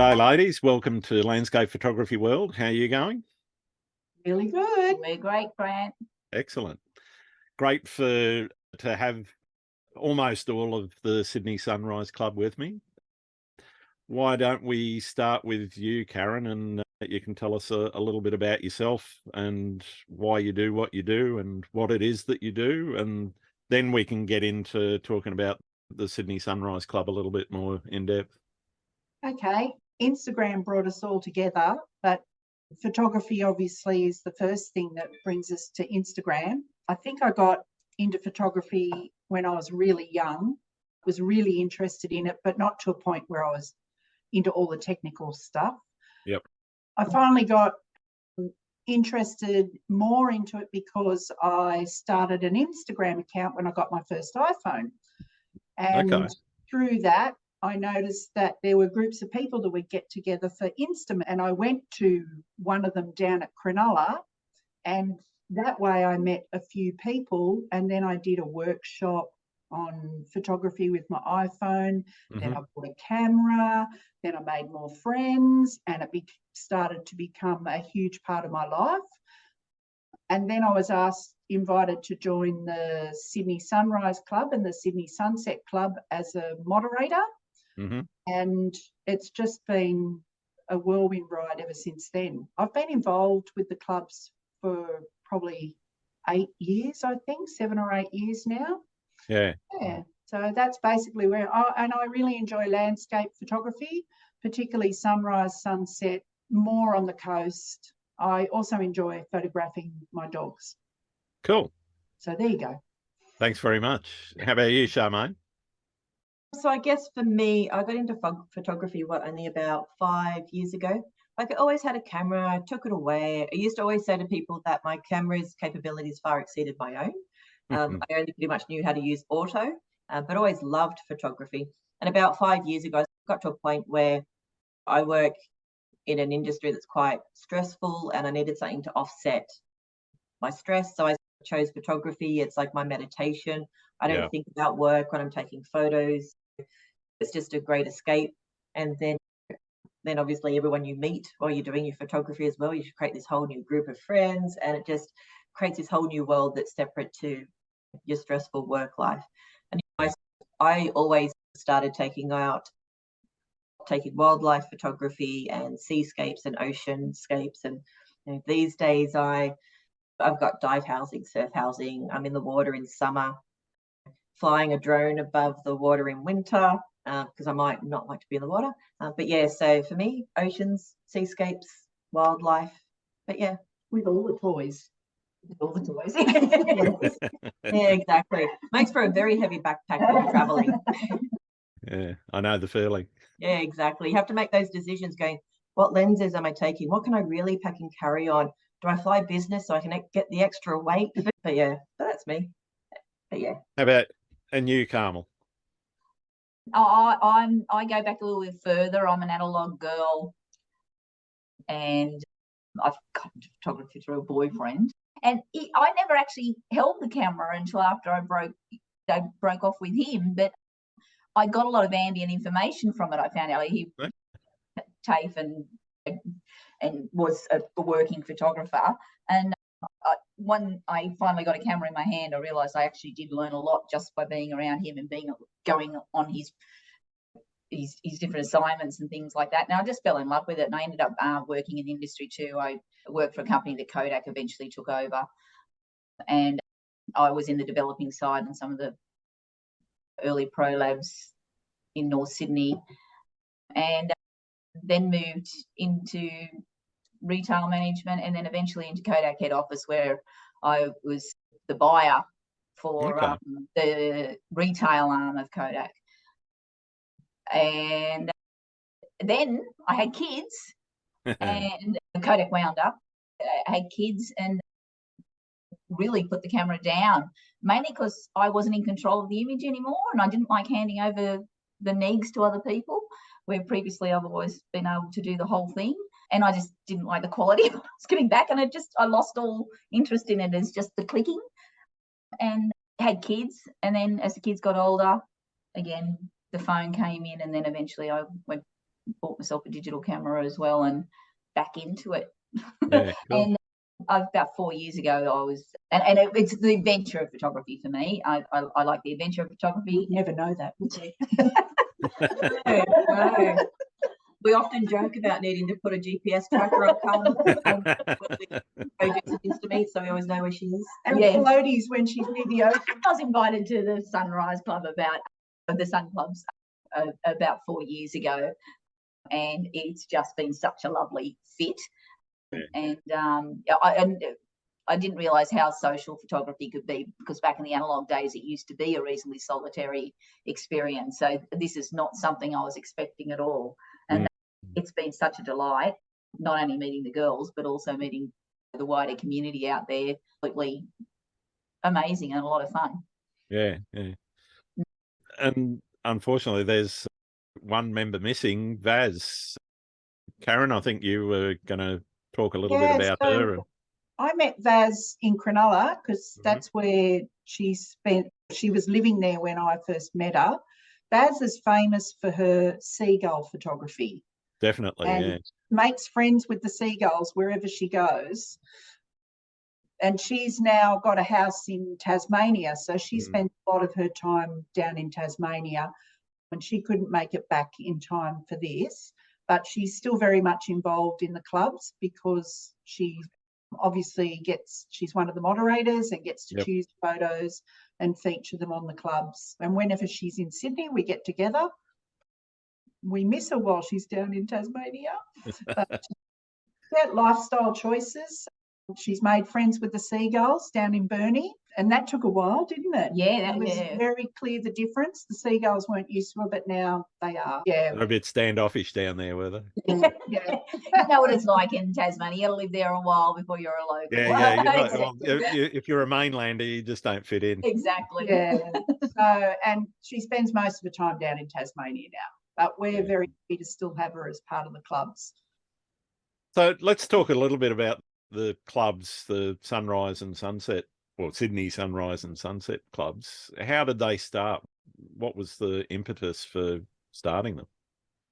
G'day, ladies. Welcome to Landscape Photography World. How are you going? Really good. We're great, Grant. Excellent. Great to have almost all of the Sydney Sunrise Club with me. Why don't we start with you, Karen, and you can tell us a little bit about yourself and why you do what you do and what it is that you do, and then we can get into talking about the Sydney Sunrise Club a little bit more in depth. Okay. Instagram brought us all together, but photography obviously is the first thing that brings us to Instagram. I think I got into photography when I was really young, was really interested in it, but not to a point where I was into all the technical stuff. Yep. I finally got interested more into it because I started an Instagram account when I got my first iPhone. And through that, I noticed that there were groups of people that would get together for Instagram, and I went to one of them down at Cronulla, and that way I met a few people, and then I did a workshop on photography with my iPhone. Then I bought a camera, then I made more friends, and it started to become a huge part of my life. And then I was invited to join the Sydney Sunrise Club and the Sydney Sunset Club as a moderator. And it's just been a whirlwind ride ever since then. I've been involved with the clubs for probably 8 years, I think, 7 or 8 years now. Yeah. So that's basically where and I really enjoy landscape photography, particularly sunrise, sunset, more on the coast. I also enjoy photographing my dogs. Cool. So there you go. Thanks very much. How about you, Charmaine? So I guess for me, I got into photography, only about 5 years ago. Like I always had a camera, I took it away. I used to always say to people that my camera's capabilities far exceeded my own. I only pretty much knew how to use auto, but always loved photography. And about 5 years ago, I got to a point where I work in an industry that's quite stressful and I needed something to offset my stress. So I chose photography. It's like my meditation. I don't think about work when I'm taking photos. It's just a great escape. And then obviously everyone you meet while you're doing your photography as well, you should create this whole new group of friends, and it just creates this whole new world that's separate to your stressful work life. And I always started taking wildlife photography and seascapes and oceanscapes. And these days I've got dive housing, surf housing. I'm in the water in summer, flying a drone above the water in winter, because I might not like to be in the water. But yeah, so for me, oceans, seascapes, wildlife. But yeah, with all the toys. With all the toys. Yeah, exactly. Makes for a very heavy backpack when you're traveling. Yeah, I know the feeling. Yeah, exactly. You have to make those decisions going, what lenses am I taking? What can I really pack and carry on? Do I fly business so I can get the extra weight? But yeah, that's me. But yeah. How about you, Carmel? I go back a little bit further. I'm an analog girl, and I've got into photography through a boyfriend. And I never actually held the camera until after I broke off with him. But I got a lot of ambient information from it. I found out he was TAFE and was a working photographer. And when I finally got a camera in my hand, I realised I actually did learn a lot just by being around him and going on his different assignments and things like that. Now I just fell in love with it, and I ended up working in the industry too. I worked for a company that Kodak eventually took over, and I was in the developing side and some of the early pro labs in North Sydney, and then moved into retail management, and then eventually into Kodak head office, where I was the buyer for the retail arm of Kodak. And then I had kids, and Kodak wound up. I had kids and really put the camera down, mainly because I wasn't in control of the image anymore, and I didn't like handing over the negs to other people, where previously I've always been able to do the whole thing. And I just didn't like the quality I was getting back, and I lost all interest in it as just the clicking. And had kids, and then as the kids got older, again, the phone came in, and then eventually I went bought myself a digital camera as well and back into it. Yeah, cool. And about 4 years ago, I was, it's the adventure of photography for me. I like the adventure of photography. You'd never know that, would you? No. We often joke about needing to put a GPS tracker on Carmen. To meet, so we always know where she is. And floaties when she's near the ocean. I was invited to the Sunrise Club the Sun Clubs about 4 years ago, and it's just been such a lovely fit. Yeah. And I didn't realise how social photography could be, because back in the analog days, it used to be a reasonably solitary experience. So this is not something I was expecting at all. And it's been such a delight, not only meeting the girls, but also meeting the wider community out there. Completely amazing and a lot of fun. Yeah, yeah. And unfortunately, there's one member missing, Vaz. Karen, I think you were going to talk a little bit about her. I met Vaz in Cronulla because that's where she was living there when I first met her. Vaz is famous for her seagull photography. Definitely, and makes friends with the seagulls wherever she goes. And she's now got a house in Tasmania, so she spends a lot of her time down in Tasmania, and she couldn't make it back in time for this. But she's still very much involved in the clubs because she obviously she's one of the moderators and gets to choose photos and feature them on the clubs. And whenever she's in Sydney, we get together. We miss her while she's down in Tasmania. But lifestyle choices. She's made friends with the seagulls down in Burnie, and that took a while, didn't it? Yeah, it was very clear the difference. The seagulls weren't used to it, but now they are. Yeah, they're a bit standoffish down there, were they? Yeah. You know what it's like in Tasmania. You got to live there a while before you're a local. Yeah. If you're a mainlander, you just don't fit in. Exactly. Yeah. So, and she spends most of her time down in Tasmania now, but we're very happy to still have her as part of the clubs. So let's talk a little bit about the clubs, the Sunrise and Sunset, or Sydney Sunrise and Sunset clubs. How did they start? What was the impetus for starting them?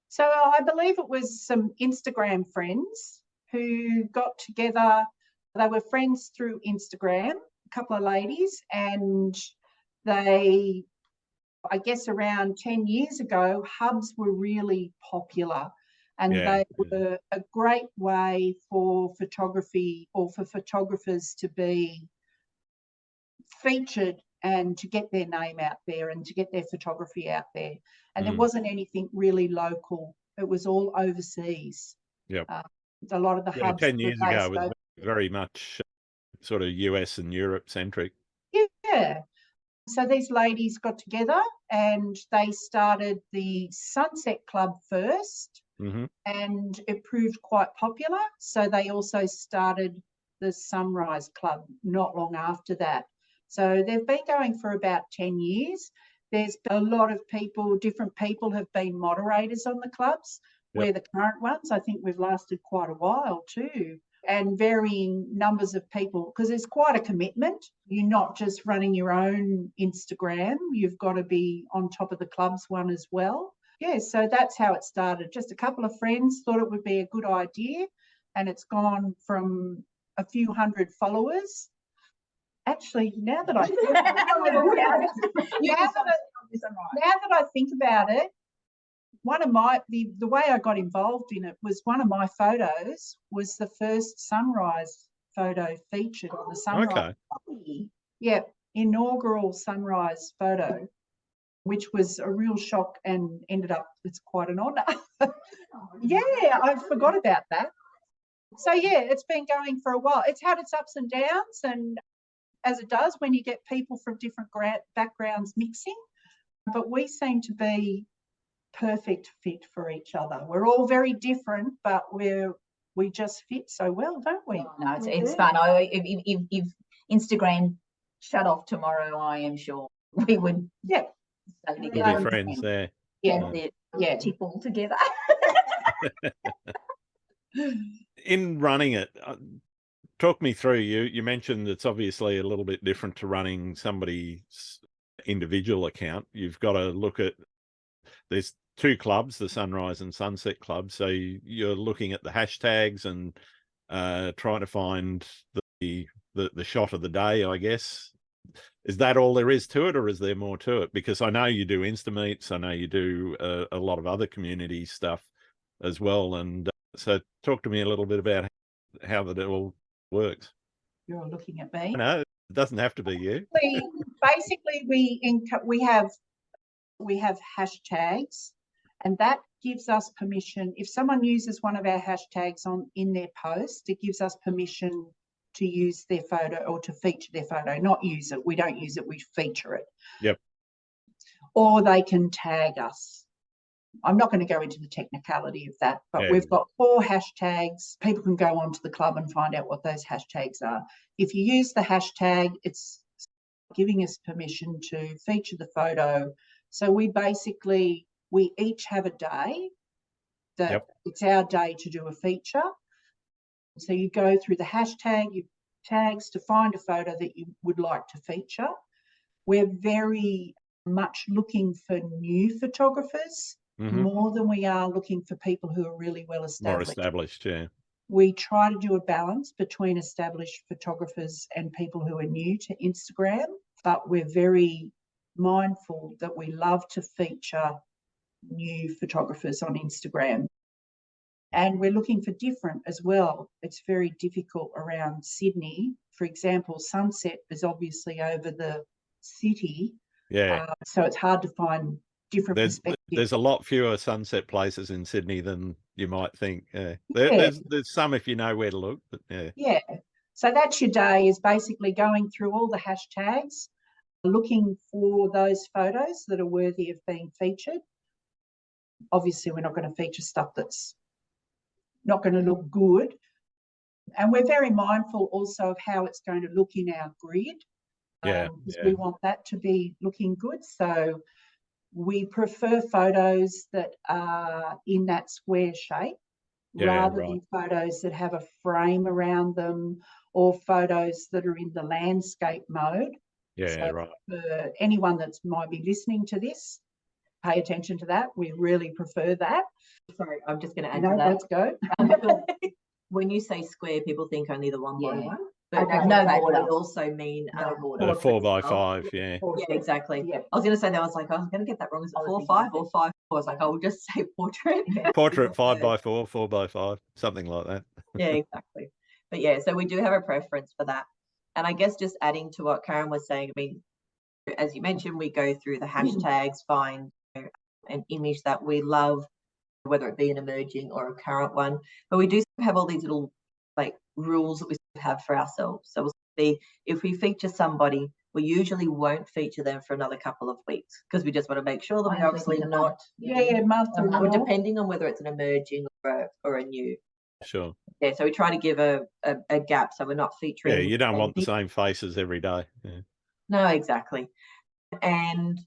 So I believe it was some Instagram friends who got together. They were friends through Instagram, a couple of ladies, and they, I guess around 10 years ago, hubs were really popular. And they were a great way for photography, or for photographers to be featured and to get their name out there and to get their photography out there. And there wasn't anything really local. It was all overseas. Yep. A lot of the hubs 10 years ago it was very much sort of US and Europe centric. Yeah. So these ladies got together and they started the Sunset Club first. And it proved quite popular. So they also started the Sunrise Club not long after that. So they've been going for about 10 years. There's a lot of people, different people have been moderators on the clubs. We're the current ones. I think we've lasted quite a while too. And varying numbers of people, because there's quite a commitment. You're not just running your own Instagram. You've got to be on top of the club's one as well. Yeah, so that's how it started. Just a couple of friends thought it would be a good idea, and it's gone from a few hundred followers. Actually, now that I think about it, one of my the way I got involved in it was one of my photos was the first sunrise photo featured on the Sunrise. Okay. Yeah, inaugural sunrise photo, which was a real shock and ended up, it's quite an honour. Yeah, I forgot about that. So yeah, it's been going for a while. It's had its ups and downs, and as it does when you get people from different backgrounds mixing, but we seem to be perfect fit for each other. We're all very different, but we just fit so well, don't we? No, it's fun. If Instagram shut off tomorrow, I am sure we would We'll be friends there. Yeah, tip all together. In running it, talk me through, you mentioned it's obviously a little bit different to running somebody's individual account. You've got to look at, there's two clubs, the Sunrise and Sunset Club. So you're looking at the hashtags and trying to find the shot of the day, I guess. Is that all there is to it, or is there more to it? Because I know you do Insta meets, I know you do a lot of other community stuff as well. And so talk to me a little bit about how that all works. You're looking at me. No, it doesn't have to be you. Basically, we have hashtags, and that gives us permission. If someone uses one of our hashtags in their post, it gives us permission to use their photo or to feature their photo. Not use it. We don't use it. We feature it. Yep. Or they can tag us. I'm not going to go into the technicality of that, but Yeah. we've got 4 hashtags. People can go onto the club and find out what those hashtags are. If you use the hashtag, it's giving us permission to feature the photo. So we each have a day that it's our day to do a feature. So you go through the hashtag, you tags to find a photo that you would like to feature. We're very much looking for new photographers more than we are looking for people who are really well established. More established, yeah. We try to do a balance between established photographers and people who are new to Instagram, but we're very mindful that we love to feature new photographers on Instagram. And we're looking for different as well. It's very difficult around Sydney. For example, sunset is obviously over the city. Yeah. So it's hard to find different perspectives. There's a lot fewer sunset places in Sydney than you might think. There's some if you know where to look, but yeah. Yeah. So that's your day, is basically going through all the hashtags, looking for those photos that are worthy of being featured. Obviously, we're not going to feature stuff that's not going to look good. And we're very mindful also of how it's going to look in our grid. Because we want that to be looking good. So we prefer photos that are in that square shape rather than photos that have a frame around them, or photos that are in the landscape mode. Yeah, right. For anyone that might be listening to this, pay attention to that. We really prefer that. Sorry, I'm just going to add to that. Let's go. When you say square, people think only the 1 by 1. But No border. We also mean No border. 4x5, yeah. Yeah, exactly. Yeah. I was going to say that. I was like, I was going to get that wrong. Is it 4x5 or 5? I was like, I will just say portrait. Portrait 5x4, 4x5, something like that. Yeah, exactly. But yeah, so we do have a preference for that. And I guess just adding to what Karen was saying, I mean, as you mentioned, we go through the hashtags, find an image that we love, whether it be an emerging or a current one. But we do have all these little like rules that we have for ourselves. So we'll see, if we feature somebody, we usually won't feature them for another couple of weeks, because we just want to make sure that we're obviously not month or more, depending on whether it's an emerging or a new. Sure. Yeah, so we try to give a gap, so we're not featuring. Yeah, you don't want the same faces every day. Yeah. No, exactly. And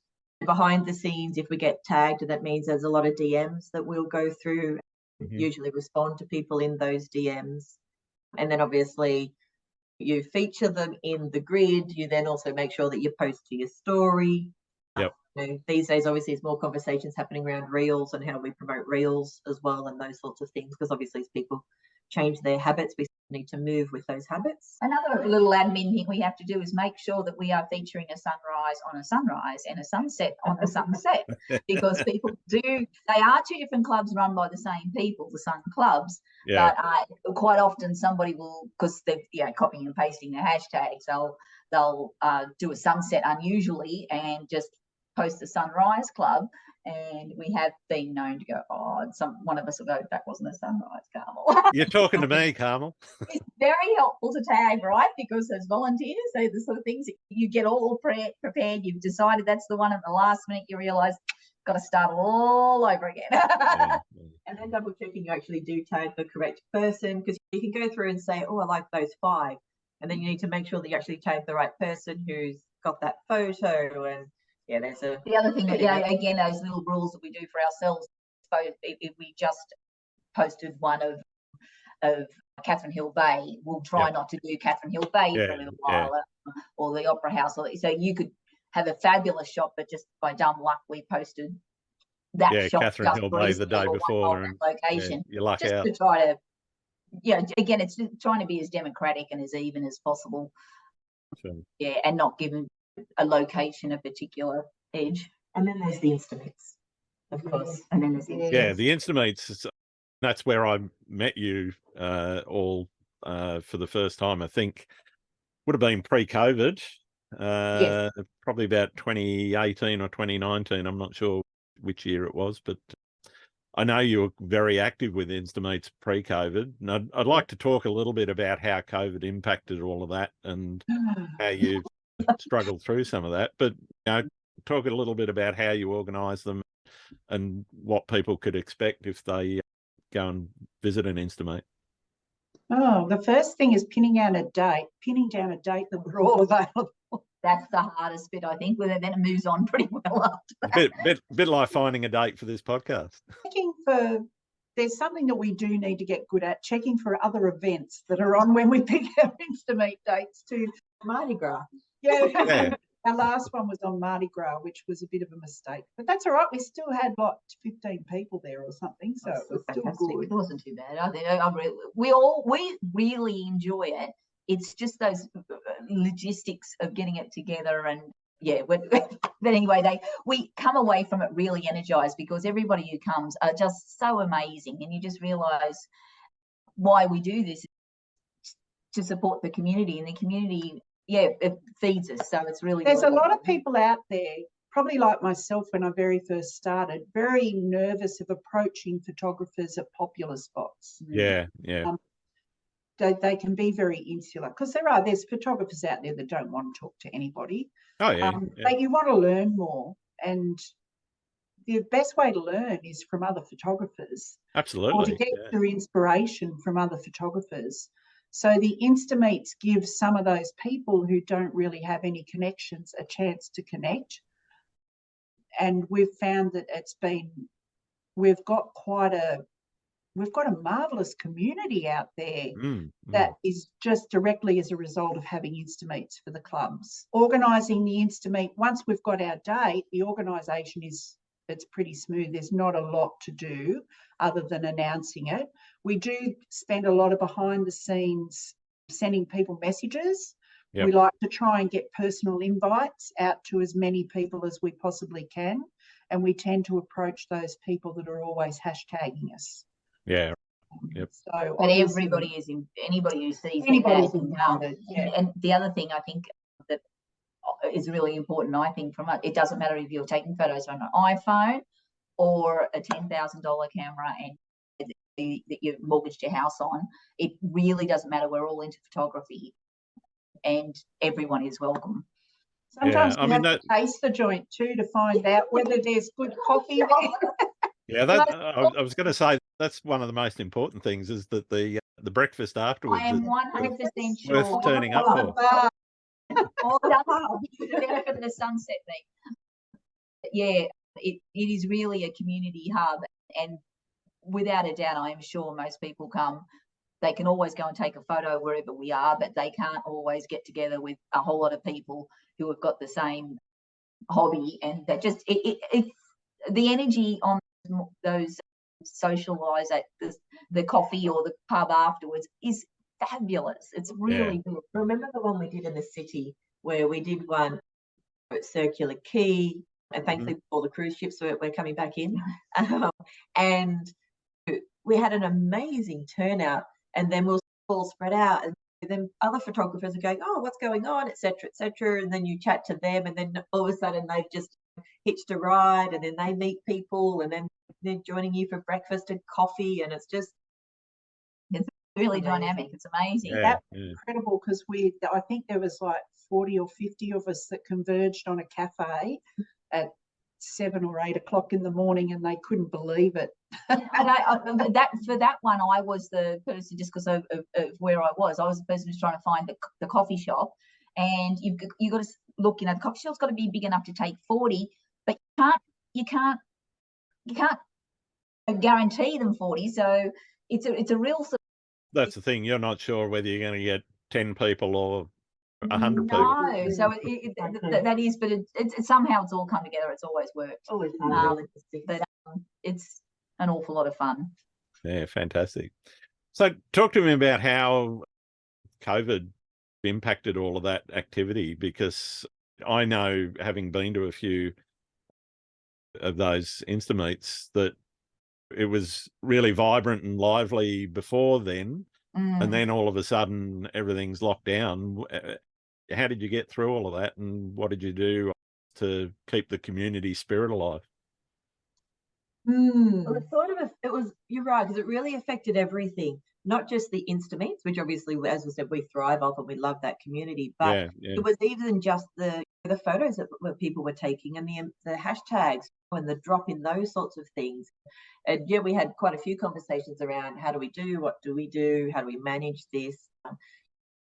behind the scenes, if we get tagged, that means there's a lot of DMs that we'll go through, usually respond to people in those DMs. And then obviously you feature them in the grid. You then also make sure that you post to your story. Yep. You know, these days, obviously, there's more conversations happening around reels and how we promote reels as well, and those sorts of things, because obviously as people change their habits, we need to move with those habits. Another little admin thing we have to do is make sure that we are featuring a sunrise on a sunrise and a sunset on a sunset, because people they are 2 different clubs run by the same people, the Sun clubs, but quite often somebody will, because they're copying and pasting their hashtags, they'll do a sunset unusually and just post the sunrise club, and we have been known to go, one of us will go, that wasn't a sunrise, Carmel. You're talking to me, Carmel. It's very helpful to tag, right? Because as volunteers, so the sort of things you get all prepared, you've decided that's the one, at the last minute you realise got to start all over again. And then double checking you actually do tag the correct person, because you can go through and say, oh, I like those 5, and then you need to make sure that you actually tag the right person who's got that photo. And there's the other thing that again, those little rules that we do for ourselves. So if we just posted one of Catherine Hill Bay, we'll try not to do Catherine Hill Bay for a little while, or the Opera House. So you could have a fabulous shot, but just by dumb luck, we posted that Yeah, shop Catherine just Hill Bay the recently, day or one before, on and that location, you luck just out. to try to, yeah, again, it's just trying to be as democratic and as even as possible. Sure. Yeah, and not giving a location a particular edge. And then there's the Instamates, of course. And then there's Yeah, the Instamates, that's where I met you all for the first time. I think would have been pre-COVID, Yes. probably about 2018 or 2019. I'm not sure which year it was, but I know you were very active with Instamates pre-COVID. And I'd like to talk a little bit about how COVID impacted all of that and how you struggled through some of that. But talk a little bit about how you organise them and what people could expect if they go and visit an Instamate. Oh, the first thing is pinning down a date that we're all available. That's the hardest bit, I think. Then it moves on pretty well after that. Bit like finding a date for this podcast. There's something that we do need to get good at, checking for other events that are on when we pick our Instamate dates too. Mardi Gras. Yeah. Our last one was on Mardi Gras, which was a bit of a mistake, but that's all right. We still had 15 people there or something, so it was still good. It wasn't too bad. I think we really enjoy it. It's just those logistics of getting it together, and yeah. But anyway, we come away from it really energized because everybody who comes are just so amazing, and you just realise why we do this, to support the community, and the community. Yeah, it feeds us, so it's really. There's a lot of people out there, probably like myself when I very first started, very nervous of approaching photographers at popular spots. Yeah. They can be very insular because there's photographers out there that don't want to talk to anybody. Oh yeah. But you want to learn more, and the best way to learn is from other photographers. Absolutely. Or to get your inspiration from other photographers. So the Instamates give some of those people who don't really have any connections a chance to connect. And we've found that we've got a marvellous community out there that is just directly as a result of having Instamates for the clubs. Organising the Instamate, once we've got our date, the organisation it's pretty smooth. There's not a lot to do other than announcing it. We do spend a lot of behind the scenes sending people messages. Yep. We like to try and get personal invites out to as many people as we possibly can. And we tend to approach those people that are always hashtagging us. Yeah. Yep. So, but anybody who sees anybody's invited. And the other thing I think that is really important, I think, it doesn't matter if you're taking photos on an iPhone or a $10,000 camera and that you've mortgaged your house on. It really doesn't matter. We're all into photography, and everyone is welcome. Sometimes you have to taste the joint too to find out whether there's good coffee there. Yeah, I was going to say that's one of the most important things is that the breakfast afterwards. I am 100% sure. Worth turning up for. The benefit of the sunset thing. Yeah, it is really a community hub, and without a doubt, I am sure most people come. They can always go and take a photo wherever we are, but they can't always get together with a whole lot of people who have got the same hobby, and that just the energy on those socialise at the coffee or the pub afterwards is fabulous. It's really good. Remember the one we did in the city where we did one at Circular Quay, and thankfully all the cruise ships we're coming back in, and we had an amazing turnout, and then we'll all spread out, and then other photographers are going, oh, what's going on, etc., and then you chat to them, and then all of a sudden they've just hitched a ride, and then they meet people, and then they're joining you for breakfast and coffee, and it's really dynamic. It's amazing. That's incredible because I think there was like 40 or 50 of us that converged on a cafe at 7 or 8 o'clock in the morning, and they couldn't believe it. And for that one, I was the person, just because of where I was the person who's trying to find the coffee shop, and you've got to look. The coffee shop's got to be big enough to take 40, but you can't guarantee them 40. So it's a real. That's the thing. You're not sure whether you're going to get 10 people or 100 people. No, so that is, but it somehow it's all come together. It's always worked. Always but it's an awful lot of fun. Yeah, fantastic. So talk to me about how COVID impacted all of that activity, because I know, having been to a few of those Insta meets, that it was really vibrant and lively before then, and then all of a sudden everything's locked down. How did you get through all of that, and what did you do to keep the community spirit alive? Well, it's sort of you're right, because it really affected everything, not just the Insta meets, which obviously, as we said, we thrive off and we love that community, but it was even just the photos that people were taking, and the hashtags and the drop in those sorts of things. And yeah, we had quite a few conversations around how do we do, what do we do, how do we manage this.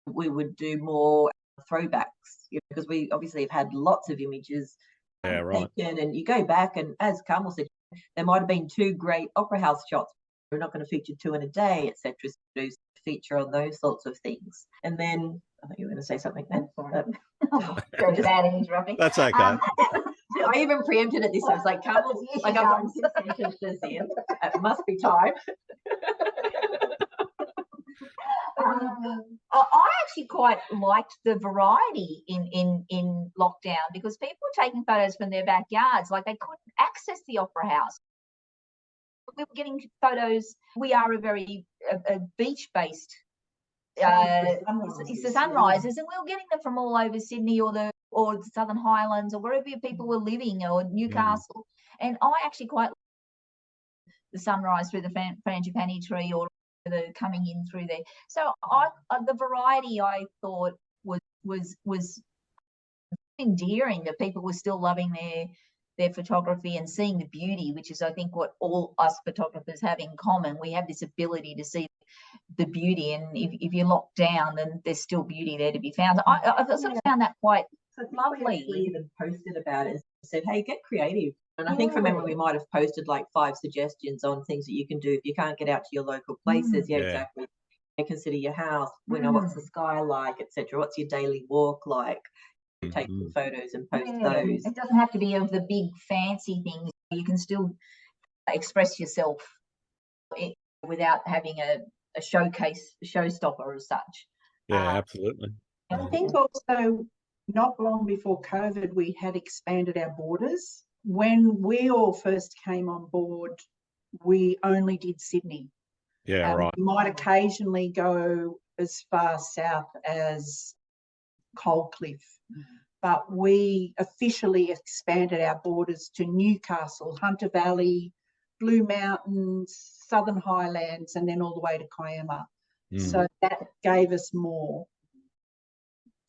We would do more throwbacks, because we obviously have had lots of images taken, and you go back, and as Carmel said, there might have been 2 great opera house shots. We're not going to feature 2 in a day, etc. So do feature on those sorts of things. And then I think you were going to say something then. Sorry for that, interrupting. That's okay. I even preempted it this time. It's like, Carmel's like, I've got 6 sentences in. It must be time. I actually quite liked the variety in lockdown, because people were taking photos from their backyards, like they couldn't access the opera house. We were getting photos. We are a very beach-based it's the sunrises, and we were getting them from all over Sydney or the Southern Highlands or wherever people were living, or Newcastle. And I actually quite liked the sunrise through the frangipani tree, or the coming in through there. So the variety, I thought, was endearing, that people were still loving their photography and seeing the beauty, which is, I think, what all us photographers have in common. We have this ability to see the beauty, and if you're locked down, then there's still beauty there to be found. I sort of found that quite lovely. We even posted about it and said, hey, get creative. And I think from memory, we might have posted like 5 suggestions on things that you can do if you can't get out to your local places. Exactly. Consider your house. What's the sky like, etc. What's your daily walk like? Take photos and post those. It doesn't have to be of the big fancy things. You can still express yourself without having a showstopper as such. Yeah, absolutely. I think also, not long before COVID, we had expanded our borders. When we all first came on board, we only did Sydney. Yeah, right. We might occasionally go as far south as Coldcliff, but we officially expanded our borders to Newcastle, Hunter Valley, Blue Mountains, Southern Highlands, and then all the way to Kiama. So that gave us more.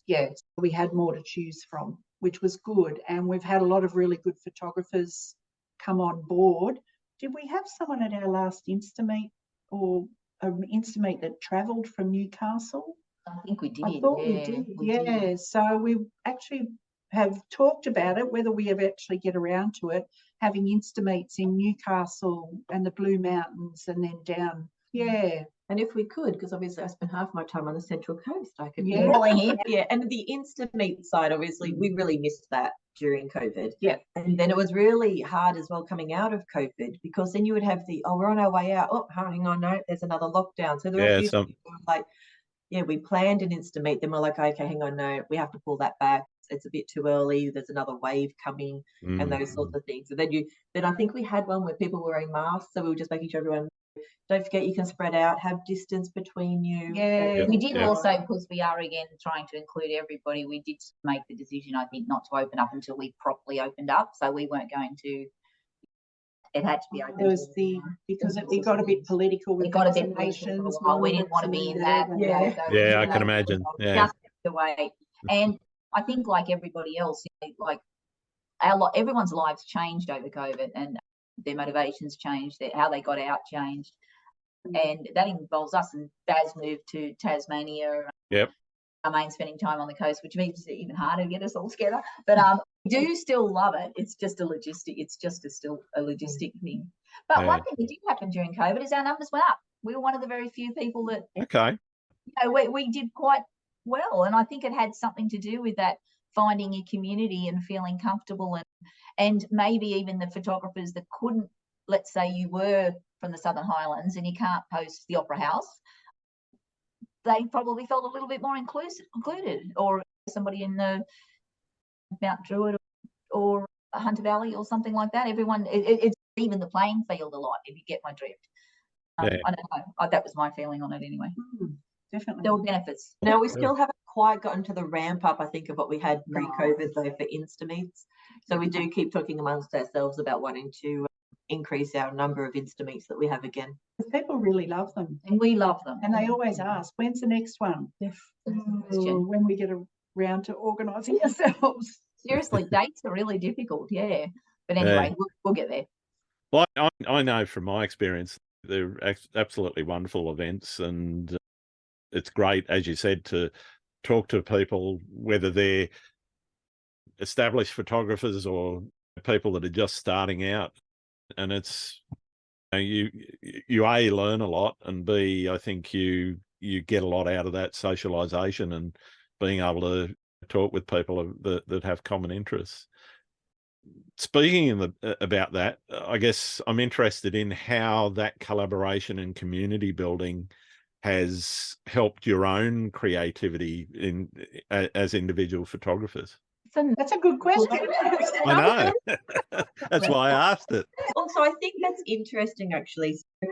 Yes, we had more to choose from, which was good. And we've had a lot of really good photographers come on board. Did we have someone at our last Instameet, or an Instameet that travelled from Newcastle? I think we did. I thought we did. Yeah. So we actually have talked about it, whether we ever actually get around to it, having Instameets in Newcastle and the Blue Mountains, and then down. Yeah. And if we could, because obviously I spent half my time on the Central Coast, I could Yeah. Yeah, and the Instameet side, obviously, we really missed that during COVID. Yeah. And then it was really hard as well coming out of COVID, because then you would have we're on our way out. Oh, hang on, no, there's another lockdown. So there were a few people like, yeah, we planned an Instameet, then we're like, okay, hang on, no, we have to pull that back. It's a bit too early. There's another wave coming, and those sorts of things. And then I think we had one where people were wearing masks, so we were just making sure everyone, don't forget, you can spread out, have distance between you. Yeah. We did also, because we are again trying to include everybody, we did make the decision, I think, not to open up until we properly opened up. So we weren't going to. It had to be open. There was because it got a bit political. It got a bit political. We didn't want to be in that. I can imagine. Yeah. Just the way. And I think, like everybody else, like everyone's lives changed over COVID, and their motivations changed, how they got out changed, and that involves us. And Baz moved to Tasmania. Yep. Main spending time on the coast, which makes it even harder to get us all together. But we do still love it. It's just a logistic. It's just still a logistic thing. But one thing that did happen during COVID is our numbers went up. We were one of the very few people that. Okay. We did quite well, and I think it had something to do with that, finding a community and feeling comfortable, and maybe even the photographers that couldn't let's say you were from the Southern Highlands and you can't post the Opera House, they probably felt a little bit more included, or somebody in the Mount Druitt or Hunter Valley or something like that. Everyone, it's even the playing field a lot, if you get my drift. I don't know. That was my feeling on it anyway. Definitely. There were benefits. Now, we still haven't quite gotten to the ramp up, I think, of what we had pre-COVID, though, for Instameets. So we do keep talking amongst ourselves about wanting to increase our number of Instameets that we have again. People really love them. And we love them. And they always ask, when's the next one? When we get around to organising ourselves. Seriously, dates are really difficult, yeah. But anyway, we'll get there. Well, I know from my experience, they're absolutely wonderful events, and it's great, as you said, to talk to people, whether they're established photographers or people that are just starting out. And it's, you A, learn a lot, and B, I think you get a lot out of that socialization and being able to talk with people that have common interests. Speaking about that, I guess I'm interested in how that collaboration and community building has helped your own creativity as individual photographers. That's a good question. I know. That's why I asked it. Also, I think that's interesting, actually. So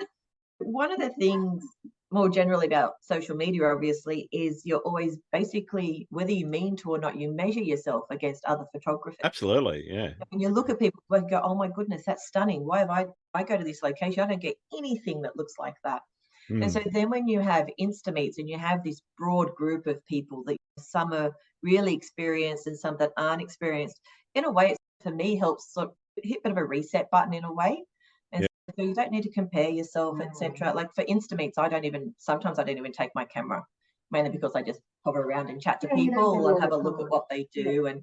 one of the things more generally about social media, obviously, is you're always basically, whether you mean to or not, you measure yourself against other photographers. Absolutely, yeah. And you look at people and go, oh my goodness, that's stunning. Why have I go to this location? I don't get anything that looks like that. And so then when you have Instameets and you have this broad group of people that some are really experienced and some that aren't experienced, in a way, it, for me, helps sort of hit a bit of a reset button in a way. And so you don't need to compare yourself, etc. Like for Instameets, sometimes I don't even take my camera, mainly because I just hover around and chat to people and have a look at what they do. And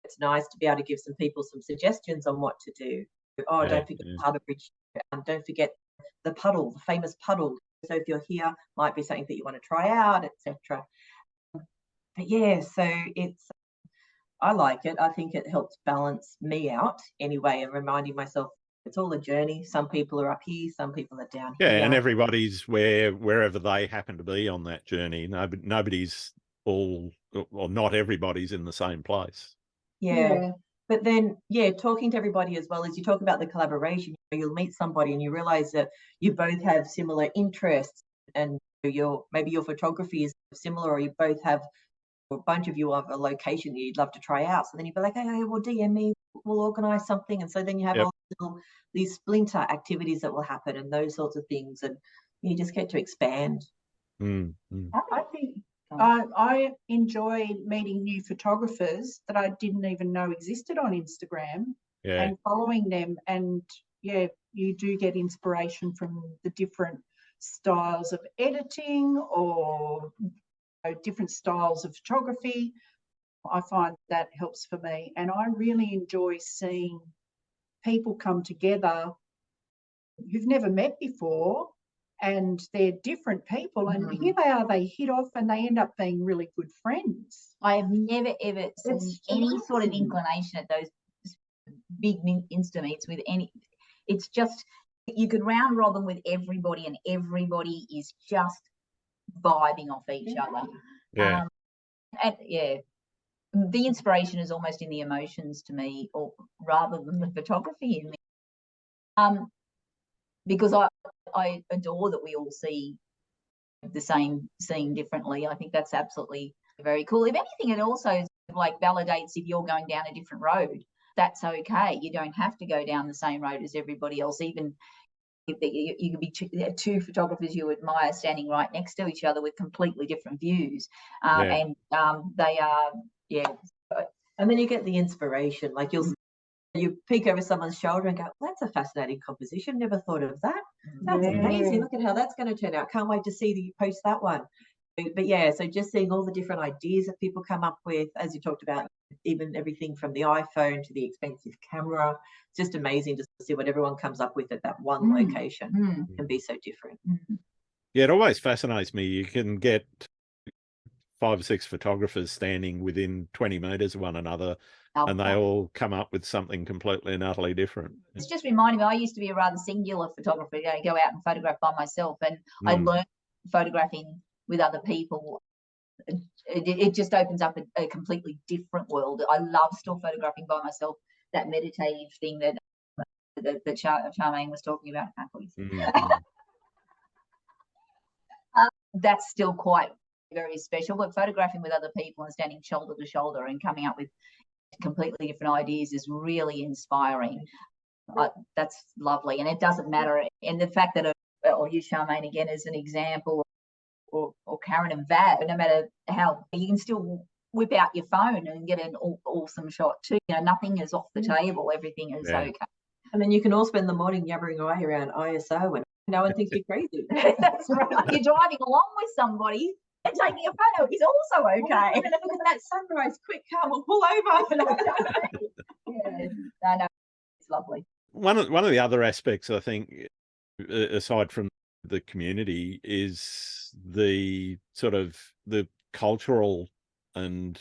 it's nice to be able to give some people some suggestions on what to do. Oh, don't forget the harbour bridge. Don't forget the puddle, the famous puddle. So if you're here, might be something that you want to try out, etc. But yeah, so I like it. I think it helps balance me out anyway, and reminding myself it's all a journey. Some people are up here, some people are down here. Yeah, and everybody's wherever they happen to be on that journey. Nobody's all, or not everybody's in the same place. Yeah. But then, talking to everybody as well, as you talk about the collaboration, you'll meet somebody and you realize that you both have similar interests, and maybe your photography is similar, or you both have, a bunch of you have a location that you'd love to try out. So then you'd be like, hey, well, DM me, we'll organise something. And so then you have all these splinter activities that will happen and those sorts of things. And you just get to expand. I think I enjoy meeting new photographers that I didn't even know existed on Instagram and following them. And you do get inspiration from the different styles of editing or different styles of photography. I find that helps for me. And I really enjoy seeing people come together who've never met before, and they're different people, and here they are, they hit off and they end up being really good friends. I have never ever seen any sort of inclination at those big Instameets with any, it's just, you could round robin with everybody and everybody is just vibing off each other. The inspiration is almost in the emotions to me, or rather than the photography in me. Because I adore that we all see the same scene differently. I think that's absolutely very cool. If anything, it also like validates if you're going down a different road. That's okay. You don't have to go down the same road as everybody else. Even if you could be two photographers you admire standing right next to each other with completely different views, and they are and then you get the inspiration. Like you peek over someone's shoulder and go, well, that's a fascinating composition, never thought of that. That's amazing. Look at how that's going to turn out. Can't wait to see that you post that one. But so just seeing all the different ideas that people come up with, as you talked about, even everything from the iPhone to the expensive camera. It's just amazing to see what everyone comes up with at that one location. Can be so different. Yeah, it always fascinates me. You can get 5 or 6 photographers standing within 20 metres of one another, and they Okay. all come up with something completely and utterly different. It's just reminding me, I used to be a rather singular photographer, go out and photograph by myself, and I learned photographing with other people. It just opens up a completely different world. I love still photographing by myself, that meditative thing that Charmaine was talking about. I can't call you. That's still quite very special, but photographing with other people and standing shoulder to shoulder and coming up with completely different ideas is really inspiring. That's lovely, and it doesn't matter. And the fact that, or use Charmaine again as an example, or Karen and Vat, no matter how, you can still whip out your phone and get an awesome shot too. Nothing is off the table. Everything is okay. And then you can all spend the morning yabbering away around ISO and no one thinks you're crazy. That's right. You're driving along with somebody and taking a photo is also okay. Look at that sunrise, quick, come, we'll pull over. Yeah, no, it's lovely. One of the other aspects, I think, aside from the community, is the sort of the cultural and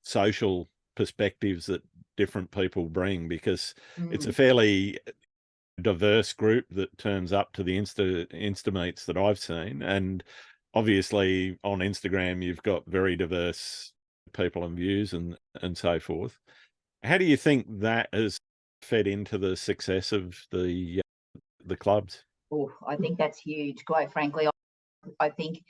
social perspectives that different people bring, because it's a fairly diverse group that turns up to the Insta meets that I've seen, and obviously on Instagram you've got very diverse people and views and so forth. How do you think that has fed into the success of the clubs? Oh, I think that's huge. Quite frankly, I think,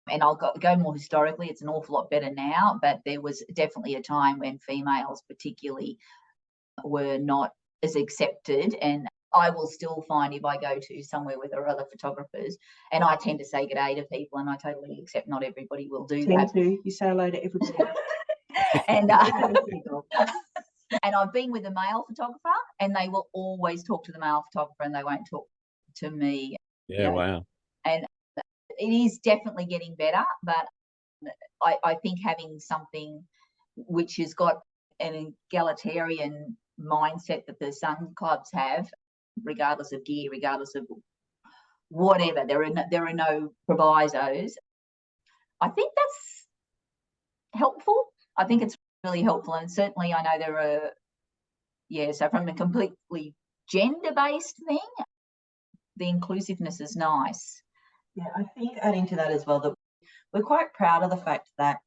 and I'll go more historically, it's an awful lot better now, but there was definitely a time when females particularly were not as accepted. And I will still find, if I go to somewhere where there are other photographers, and I tend to say good day to people, and I totally accept not everybody will do that. You say hello to everybody. And and I've been with a male photographer, and they will always talk to the male photographer, and they won't talk to me. Yeah, wow. And it is definitely getting better, but I think having something which has got an egalitarian mindset that the Sun clubs have, regardless of gear, regardless of whatever, there are no provisos. I think that's helpful. I think it's really helpful, and certainly I know there are, so from a completely gender-based thing, the inclusiveness is nice. Yeah, I think adding to that as well, that we're quite proud of the fact that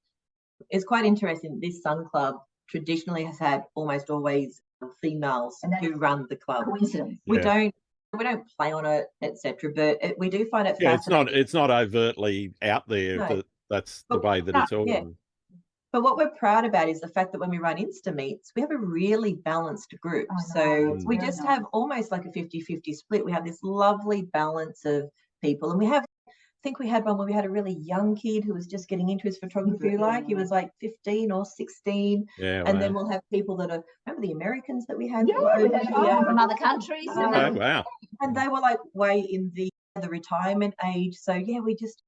it's quite interesting. This Sun Club traditionally has had almost always females who run the club. Coincidence. We don't play on it, etc. But we do find it fascinating. It's not overtly out there, but that's the way that it's all. Yeah. But what we're proud about is the fact that when we run Insta meets, we have a really balanced group. So we just have almost like a 50-50 split. We have this lovely balance of people, and I think we had one where we had a really young kid who was just getting into his photography. He was like 15 or 16. Yeah, and then we'll have people that are, remember the Americans that we had? From other countries. Oh, wow. And they were like way in the retirement age. So yeah, we just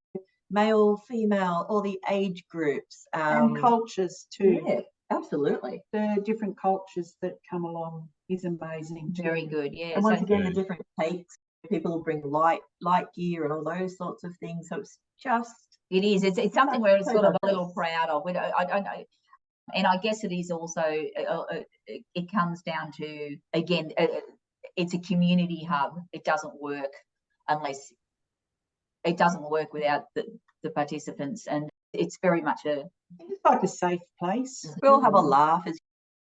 male, female, all the age groups. And cultures too. Yeah, absolutely. The different cultures that come along is amazing too. Very good, yeah. And once again, the different takes. People will bring light gear and all those sorts of things. So it's just... It is. It's something we're sort of a little proud of. I don't know. And I guess it is also, it comes down to, again, it's a community hub. It doesn't work without the participants. And it's very much it's like a safe place. We all have a laugh as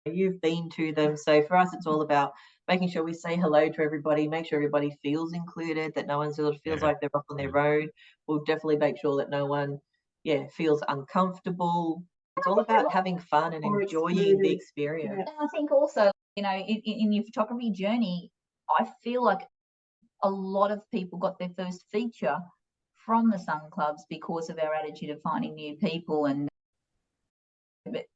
you've been to them. So for us, it's all about making sure we say hello to everybody, make sure everybody feels included, that no one sort of feels like they're off on their own. We'll definitely make sure that no one, feels uncomfortable. It's all about having fun and enjoying the experience. And I think also, in your photography journey, I feel like a lot of people got their first feature from the Sun Clubs because of our attitude of finding new people. And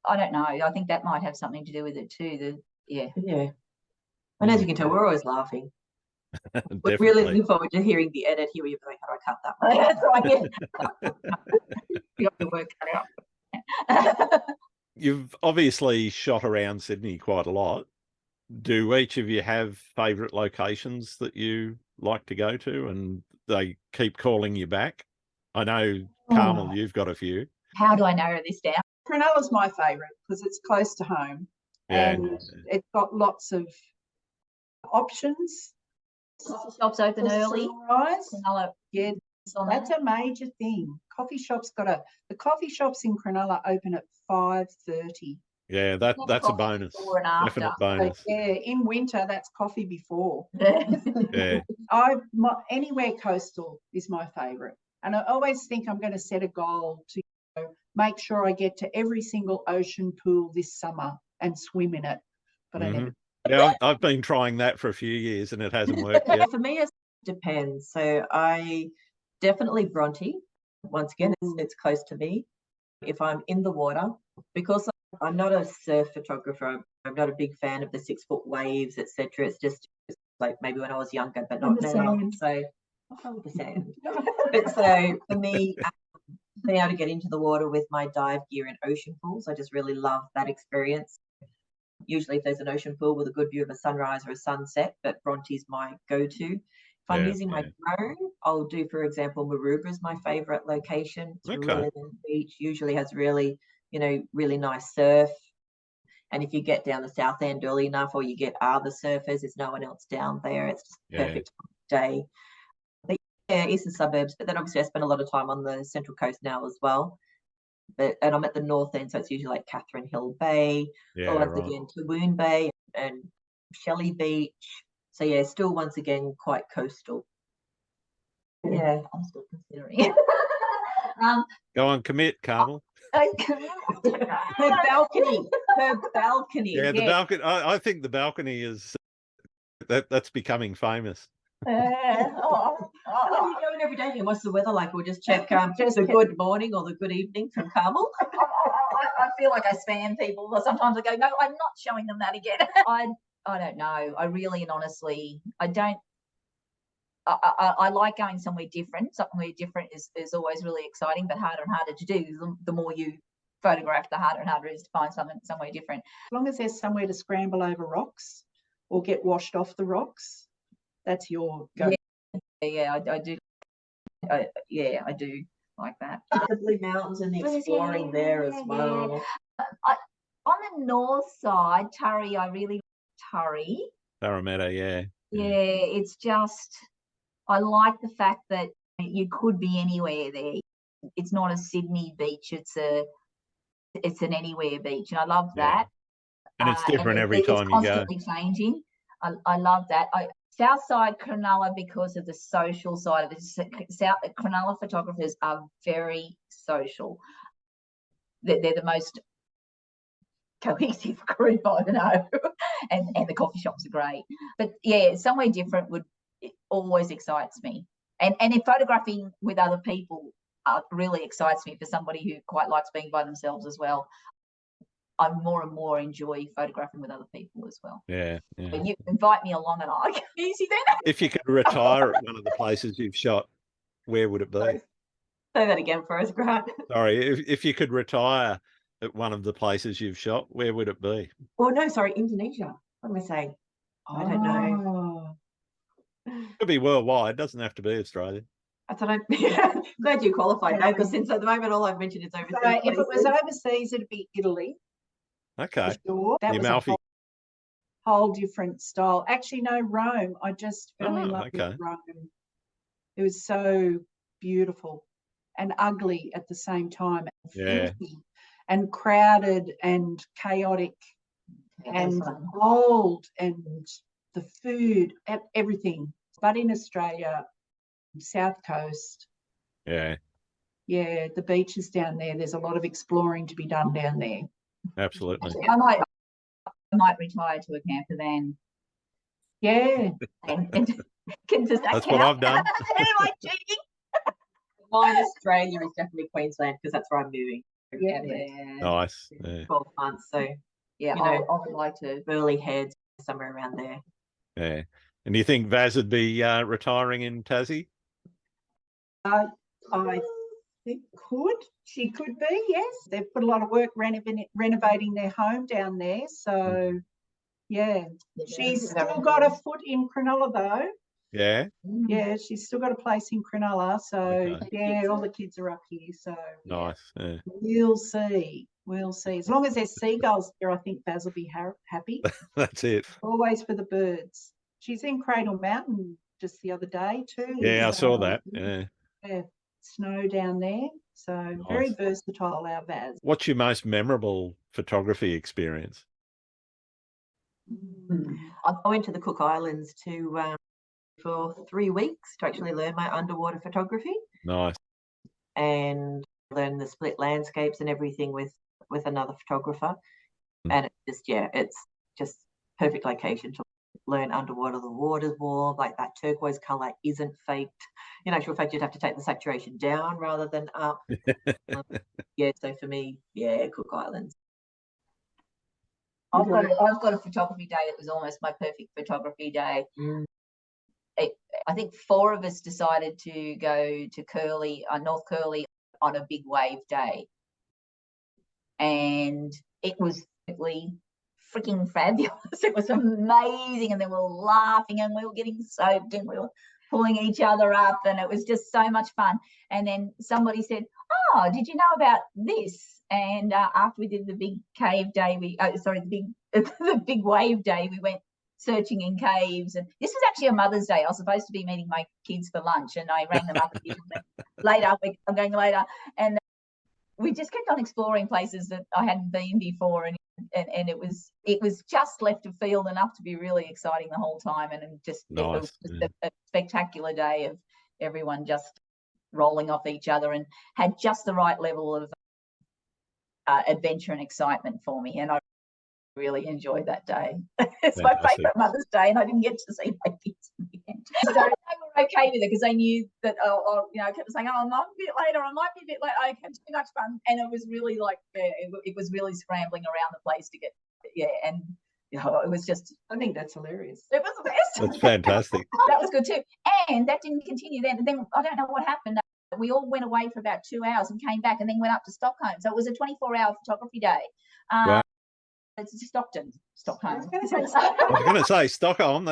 I don't know, I think that might have something to do with it too. Yeah. And as you can tell, we're always laughing. We're really looking forward to hearing the edit here where you're like, how do I cut that one? That's right. You have to work that out. You've obviously shot around Sydney quite a lot. Do each of you have favourite locations that you like to go to and they keep calling you back? I know, Carmel, you've got a few. How do I narrow this down? Cronulla's my favourite because it's close to home, and it's got lots of options. Coffee shops open For early. sunrise. Cronulla, Yeah, that's a major thing. The coffee shops in Cronulla open at 5:30. Yeah, that's a bonus. Before and after. Definite bonus. Yeah, in winter that's coffee before. Yeah. Anywhere coastal is my favourite, and I always think I'm going to set a goal to make sure I get to every single ocean pool this summer and swim in it. But I never. Yeah, I've been trying that for a few years and it hasn't worked yet. For me, it depends. So I definitely Bronte. Once again, it's close to me. If I'm in the water, because I'm not a surf photographer, I'm not a big fan of the 6-foot waves, etc. It's just like maybe when I was younger, but not now. Sand. So with the sand. But so for me, being able to get into the water with my dive gear in ocean pools, I just really love that experience. Usually if there's an ocean pool with a good view of a sunrise or a sunset, but Bronte's my go-to. If I'm using my drone, I'll do, for example, Maroubra is my favourite location. It's really nice beach, usually has really, really nice surf. And if you get down the south end early enough, or you get other surfers, there's no one else down there. It's just perfect day. But yeah, eastern suburbs, but then obviously I spend a lot of time on the central coast now as well. And I'm at the north end, so it's usually like Catherine Hill Bay, or once again Tawoon Bay and Shelley Beach. So yeah, still once again quite coastal. Yeah, I'm still considering it. Go on, commit, Carmel. Her balcony. Yeah, the balcony. I think the balcony is that's becoming famous. What are you doing every day? What's the weather like? We'll just check the good morning or the good evening from Carmel. I feel like I spam people, but sometimes I go, no, I'm not showing them that again. I don't know. I really and honestly, I don't. I like going somewhere different. Somewhere different is always really exciting, but harder and harder to do. The more you photograph, the harder and harder it is to find somewhere different. As long as there's somewhere to scramble over rocks or get washed off the rocks, that's your go. Yeah, I do. I do like that. The Blue Mountains and the exploring there as well. On the north side, Turry, I really like Turry. Parramatta, yeah. Yeah, it's just, I like the fact that you could be anywhere there. It's not a Sydney beach, it's an anywhere beach, and I love that. And it's different every time you go. It's constantly changing. I love that. South side Cronulla, because of the social side of it. Cronulla photographers are very social. They're the most cohesive group, I don't know. and the coffee shops are great. But yeah, somewhere different it always excites me. And if photographing with other people really excites me, for somebody who quite likes being by themselves as well. I more and more enjoy photographing with other people as well. Yeah. But you invite me along and I get easy then. If you could retire at one of the places you've shot, where would it be? Say that again for us, Grant. Sorry, if you could retire at one of the places you've shot, where would it be? Oh no, sorry, Indonesia. What am I saying? I don't know. It could be worldwide. It doesn't have to be Australia. I thought glad you qualified, because since at the moment all I've mentioned is overseas. So if it was overseas, it'd be Italy. Okay. For sure. That was Amalfi. a whole different style. Actually, no, Rome. I just fell in love with Rome. It was so beautiful and ugly at the same time. And filthy and crowded and chaotic and cold and the food, everything. But in Australia, South Coast. Yeah, the beaches down there, there's a lot of exploring to be done down there. Absolutely. I might retire to a camper van. Yeah. And that's what I've done. Am I cheating? Mine, Australia, is definitely Queensland, because that's where I'm moving. Yeah. Nice. Yeah. 12 months. So yeah, I would like to. Burley Heads, somewhere around there. Yeah. And do you think Vaz would be retiring in Tassie? I think she could be, yes. They've put a lot of work renovating their home down there. So, yeah. She's still got a foot in Cronulla, though. Yeah. Yeah, she's still got a place in Cronulla. So Okay. yeah, all the kids are up here. So yeah. Nice. Yeah. We'll see. We'll see. As long as there's seagulls here, I think Baz will be happy. That's it. Always for the birds. She's in Cradle Mountain just the other day too. Yeah, I saw So, that. Yeah. yeah, snow down there. So very Nice. versatile, our Baz. What's your most memorable photography experience? I went to the Cook Islands for 3 weeks to actually learn my underwater photography Nice. and learn the split landscapes and everything with another photographer. And it's just perfect location to learn underwater. The water's warm, like that turquoise color isn't faked. In actual fact, you'd have to take the saturation down rather than up. So for me, Cook Islands. I've got a photography day that was almost my perfect photography day. I think 4 of us decided to go to Curly, North Curly, on a big wave day, and it was really freaking fabulous. It was amazing, and then we were laughing and we were getting soaked and we were pulling each other up, and it was just so much fun. And then somebody said, "Oh, did you know about this?" And after we did the big cave day, the big wave day, we went searching in caves. And this was actually a Mother's Day. I was supposed to be meeting my kids for lunch, and I rang them up and later. I'm going later, and we just kept on exploring places that I hadn't been before, and it was just left of field enough to be really exciting the whole time, and it was just a spectacular day of everyone just rolling off each other and had just the right level of adventure and excitement for me, and I really enjoyed that day. It's my favourite Mother's Day, and I didn't get to see my kids in the end. So they were okay with it because they knew that, I kept saying, I might be a bit later, I might be a bit late. I had too much fun, and it was really it was really scrambling around the place to get, and it was just. I think that's hilarious. It was the best. That's fantastic. That was good too, and that didn't continue then. And then I don't know what happened. We all went away for about 2 hours and came back, and then went up to Stockholm. So it was a 24-hour photography day. Wow. It's Stockholm. I was going to say Stockholm.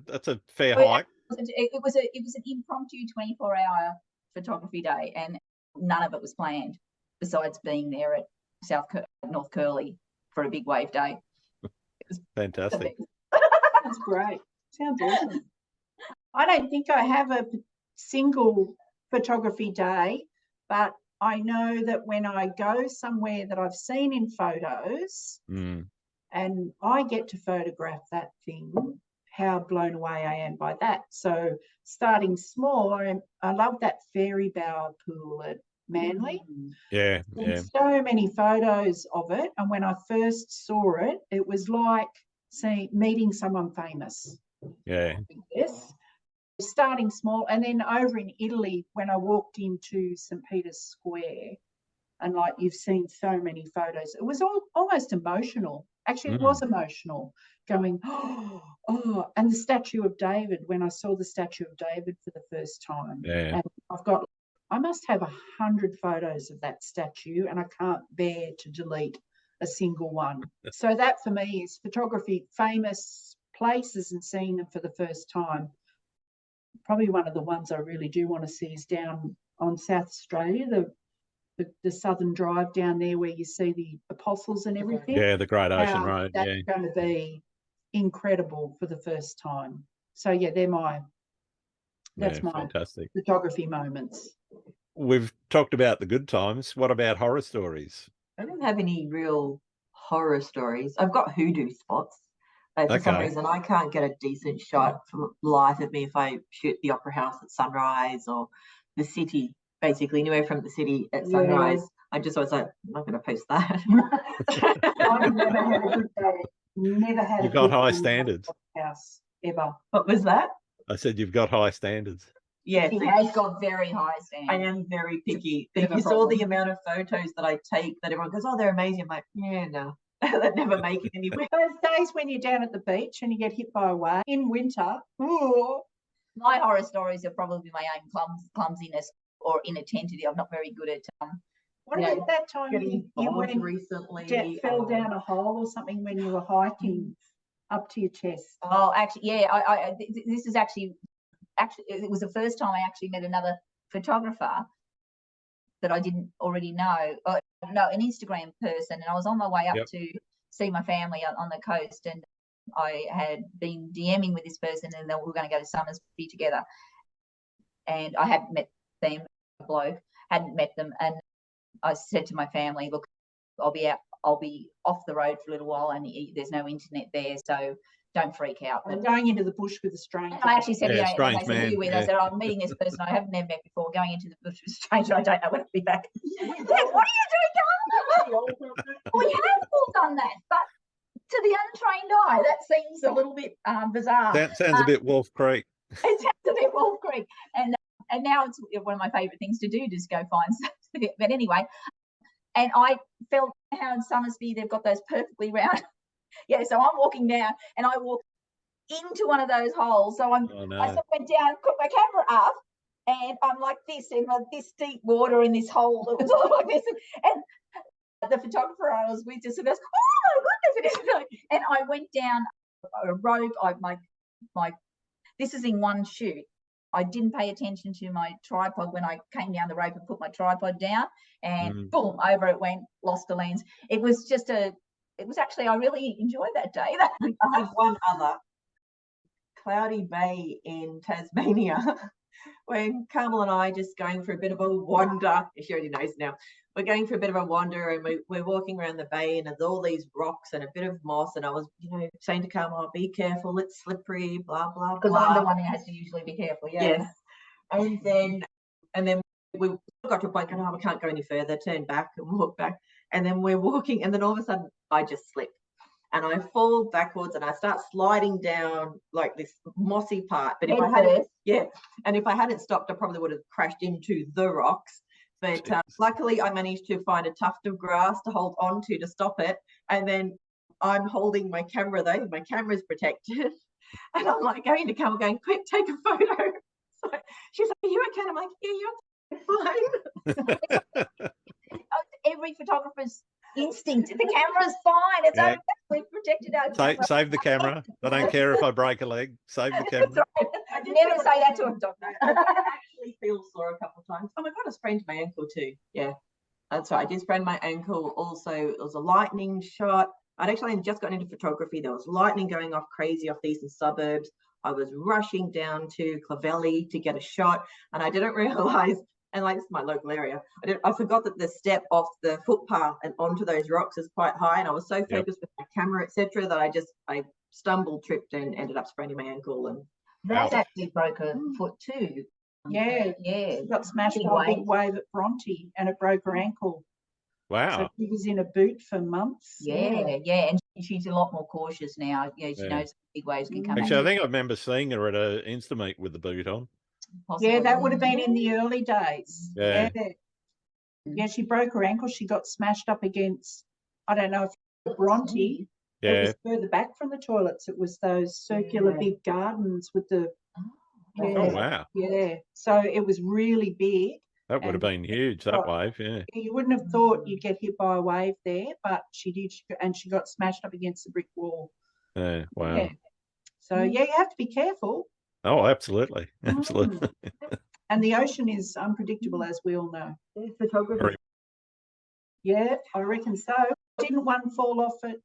That's a fair hike. It was an impromptu 24-hour photography day, and none of it was planned. Besides being there at North Curly for a big wave day. It was fantastic. That's great. Sounds awesome. I don't think I have a single photography day, but I know that when I go somewhere that I've seen in photos and I get to photograph that thing, how blown away I am by that. So starting small, I love that fairy bower pool at Manly. Yeah. So many photos of it, and when I first saw it, it was like meeting someone famous. Yeah. Yes. Starting small, and then over in Italy, when I walked into St. Peter's Square, and like you've seen so many photos, it was almost emotional. Actually, it was emotional, going, oh, and the statue of David, when I saw the statue of David for the first time. Yeah. And I must have 100 photos of that statue, and I can't bear to delete a single one. So that for me is photography, famous places and seeing them for the first time. Probably one of the ones I really do want to see is down on South Australia, the Southern Drive down there where you see the apostles and everything. Yeah, the Great Ocean Road. That's going to be incredible for the first time. So yeah, that's my fantastic photography moments. We've talked about the good times. What about horror stories? I don't have any real horror stories. I've got hoodoo spots. For some reason, I can't get a decent shot for the life of me if I shoot the Opera House at sunrise or the city, basically anywhere from the city at sunrise. I just was like, I'm not going to post that. I've never had a good day. Never had You've got high standards. House ever. What was that? I said you've got high standards. Yes, he has got very high standards. I am very picky. If you saw the amount of photos that I take, that everyone goes, "Oh, they're amazing." I'm like, yeah, no. That never make it anywhere. Those days when you're down at the beach and you get hit by a wave in winter. Ooh. My horror stories are probably my own clumsiness or inattentiveness. I'm not very good at. What about that time you went recently? Fell down a hole or something when you were hiking up to your chest? Oh, actually, yeah. This is actually actually, it was the first time I actually met another photographer that I didn't already know. No, an Instagram person, and I was on my way up to see my family on the coast, and I had been DMing with this person, and then we were going to go to Summersby together, and I hadn't met them, a bloke, hadn't met them, and I said to my family, look, I'll be off the road for a little while, and there's no internet there, so don't freak out. I'm going into the bush with a stranger. And I actually said, Yeah, and strange they said, who are you with? I said, I'm meeting this person I haven't never met before, going into the bush with a stranger. I don't know when I'll be back. What are you doing? We have all done that, but to the untrained eye, that seems a little bit bizarre. That sounds a bit Wolf Creek. It sounds a bit Wolf Creek, and now it's one of my favourite things to do, just go find something. But anyway, and I felt how in Summersby they've got those perfectly round. Yeah, so I'm walking down, and I walk into one of those holes. So I sort of went down, put my camera up, and I'm like this in like this deep water in this hole. It was all like this, and the photographer I was with just goes, "Oh my goodness!" It is. And I went down a rope. This is in one shoot. I didn't pay attention to my tripod when I came down the rope and put my tripod down, and boom, over it went, lost the lens. It was actually, I really enjoyed that day. I have one other, Cloudy Bay in Tasmania, when Carmel and I just going for a bit of a wander. She already knows now. We're going for a bit of a wander, and we're walking around the bay, and there's all these rocks and a bit of moss. And I was, saying to Carmel, be careful, it's slippery, blah, blah, blah. Because I'm the one who has to usually be careful, yeah. Yes. And then we got to a point, we can't go any further, turn back and walk back. And then we're walking, and then all of a sudden I just slip. And I fall backwards, and I start sliding down like this mossy part. But if I hadn't stopped, I probably would have crashed into the rocks. But luckily, I managed to find a tuft of grass to hold on to stop it. And then I'm holding my camera, though. My camera's protected. And I'm like going to come, going, quick, take a photo. So she's like, are you okay? I'm like, yeah, you're fine. Every photographer's instinct. The camera's fine. It's okay. We've protected our camera. Save the camera. I don't care if I break a leg. Save the camera. I never say that to a doctor. I actually feel sore a couple of times. Oh my God, I sprained my ankle too. Yeah, that's right. I did sprain my ankle. Also, it was a lightning shot. I'd actually just gotten into photography. There was lightning going off crazy off the eastern suburbs. I was rushing down to Clovelly to get a shot, and I didn't realise, and like this is my local area, I forgot that the step off the footpath and onto those rocks is quite high, and I was so focused with my camera, etc., that I stumbled, tripped, and ended up spraining my ankle. And that actually broke her foot too. Yeah. She got smashed by a big wave at Bronte, and it broke her ankle. Wow. So she was in a boot for months. Yeah. And she's a lot more cautious now. She knows big waves can come. Actually, I think I remember seeing her at an Instameet with the boot on. Possibly. Yeah, that would have been in the early days. Yeah. Yeah, she broke her ankle. She got smashed up against, I don't know if Bronte. Yeah. It was further back from the toilets. It was those circular big gardens with the. Oh, wow. Yeah. So it was really big. That would have been huge, that wave, yeah. You wouldn't have thought you'd get hit by a wave there, but she did, and she got smashed up against the brick wall. Yeah, wow. Yeah. So, you have to be careful. Oh, absolutely. Absolutely. And the ocean is unpredictable, as we all know. photography. Yeah, I reckon so. Didn't one fall off at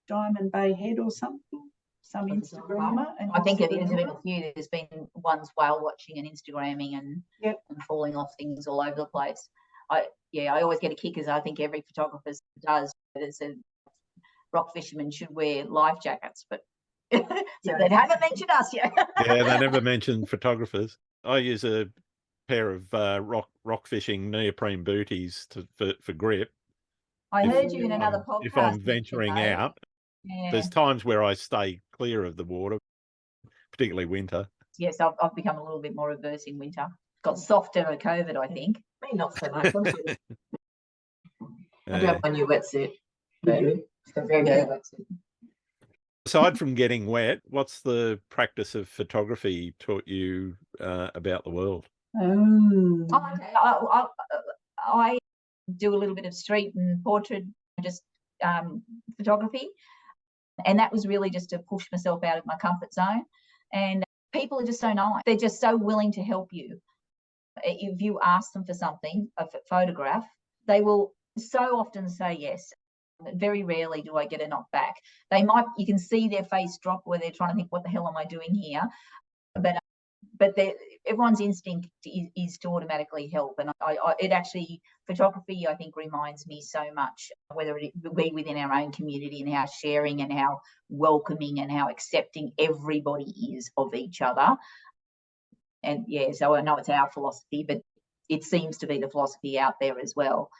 Diamond Bay Head or something? Some Instagrammer. And I think there's been a few. There's been ones whale watching and Instagramming and falling off things all over the place. I always get a kick, as I think every photographer does. There's a rock fishermen should wear life jackets, but they haven't mentioned us yet. Yeah, they never mentioned photographers. I use a pair of rock fishing neoprene booties for grip. I heard you in another podcast. If I'm venturing out, there's times where I stay clear of the water, particularly winter. Yes, I've become a little bit more averse in winter. Got softer with COVID, I think. Me, not so much. I do have my new wetsuit. Very good wetsuit. Aside from getting wet, what's the practice of photography taught you about the world? I do a little bit of street and portrait, just photography. And that was really just to push myself out of my comfort zone. And people are just so nice. They're just so willing to help you. If you ask them for something, a photograph, they will so often say yes. Very rarely do I get a knock back. They might, you can see their face drop where they're trying to think, what the hell am I doing here? But everyone's instinct is to automatically help. And it actually, photography, I think, reminds me so much, whether it be within our own community and how sharing and how welcoming and how accepting everybody is of each other. And yeah, so I know it's our philosophy, but it seems to be the philosophy out there as well.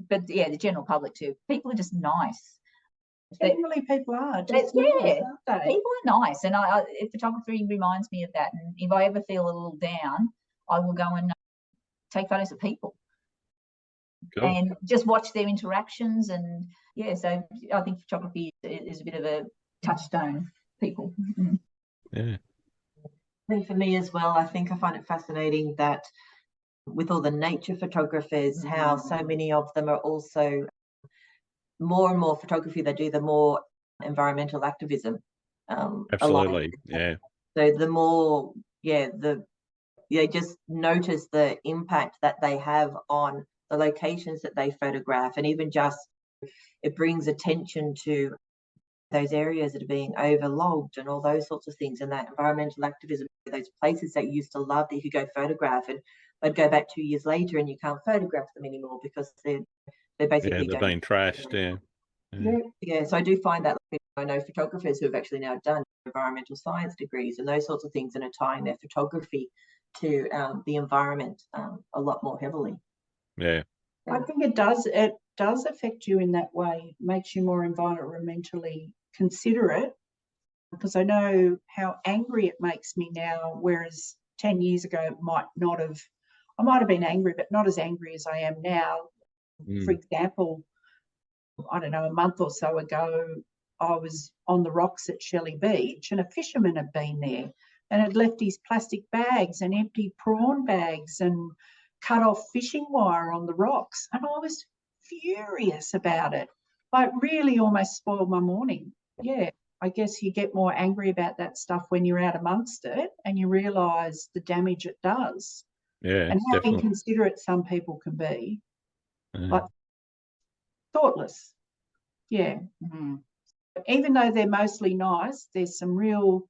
But yeah, the general public too. People are just nice. Generally, people are. Just nice, aren't they? People are nice, and photography reminds me of that. And if I ever feel a little down, I will go and take photos of people. Cool. And just watch their interactions. And yeah, so I think photography is a bit of a touchstone. People. Mm. Yeah. I think for me as well, I think I find it fascinating that with all the nature photographers, how so many of them are also more and more photography they do, the more environmental activism. Absolutely, yeah. So the more, just notice the impact that they have on the locations that they photograph, and even just it brings attention to those areas that are being overlogged and all those sorts of things, and that environmental activism, those places that you used to love that you could go photograph, and they'd go back 2 years later and you can't photograph them anymore because they're basically they're being trashed. Yeah. So I do find that, I know photographers who have actually now done environmental science degrees and those sorts of things, and are tying their photography to the environment a lot more heavily. Yeah, I think it does affect you in that way. Makes you more environmentally considerate, because I know how angry it makes me now, whereas 10 years ago it might not have. I might have been angry, but not as angry as I am now. For example, I don't know, a month or so ago, I was on the rocks at Shelley Beach, and a fisherman had been there and had left his plastic bags and empty prawn bags and cut off fishing wire on the rocks. And I was furious about it. Like, really almost spoiled my morning. Yeah, I guess you get more angry about that stuff when you're out amongst it and you realise the damage it does. Yeah, and how definitely. inconsiderate some people can be. Like, thoughtless. Yeah. Even though they're mostly nice, there's some real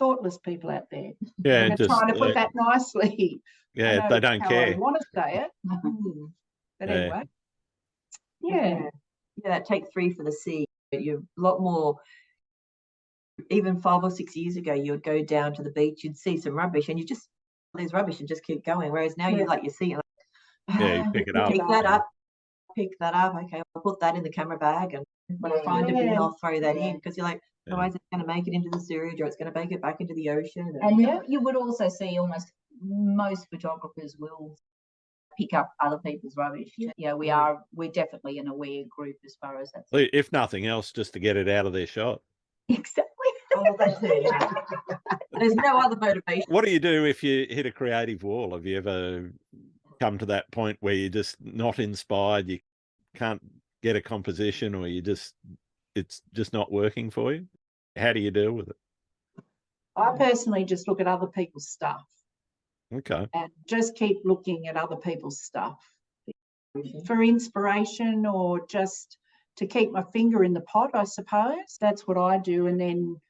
thoughtless people out there. Yeah, I'm trying to put that nicely. Yeah, they don't care. I want to say it. But anyway. Yeah. That take three for the sea. You're a lot more. Even 5 or 6 years ago, you would go down to the beach, you'd see some rubbish, and you just, there's rubbish, and just keep going. Whereas now you see it. You pick it up. Pick that up. Okay, I'll put that in the camera bag, and when I find a bin, I'll throw that in, because you're like, otherwise it's going to make it into the sewage, or it's going to make it back into the ocean. And you would also see almost most photographers will pick up other people's rubbish. Yeah, we're definitely an aware group as far as that. If nothing else, just to get it out of their shot. Exactly. Oh, that's it. There's no other motivation. What do you do if you hit a creative wall? Have you ever come to that point where you're just not inspired, you can't get a composition, or it's just not working for you? How do you deal with it? I personally just look at other people's stuff. Okay. And just keep looking at other people's stuff for inspiration, or just to keep my finger in the pot, I suppose. That's what I do. And then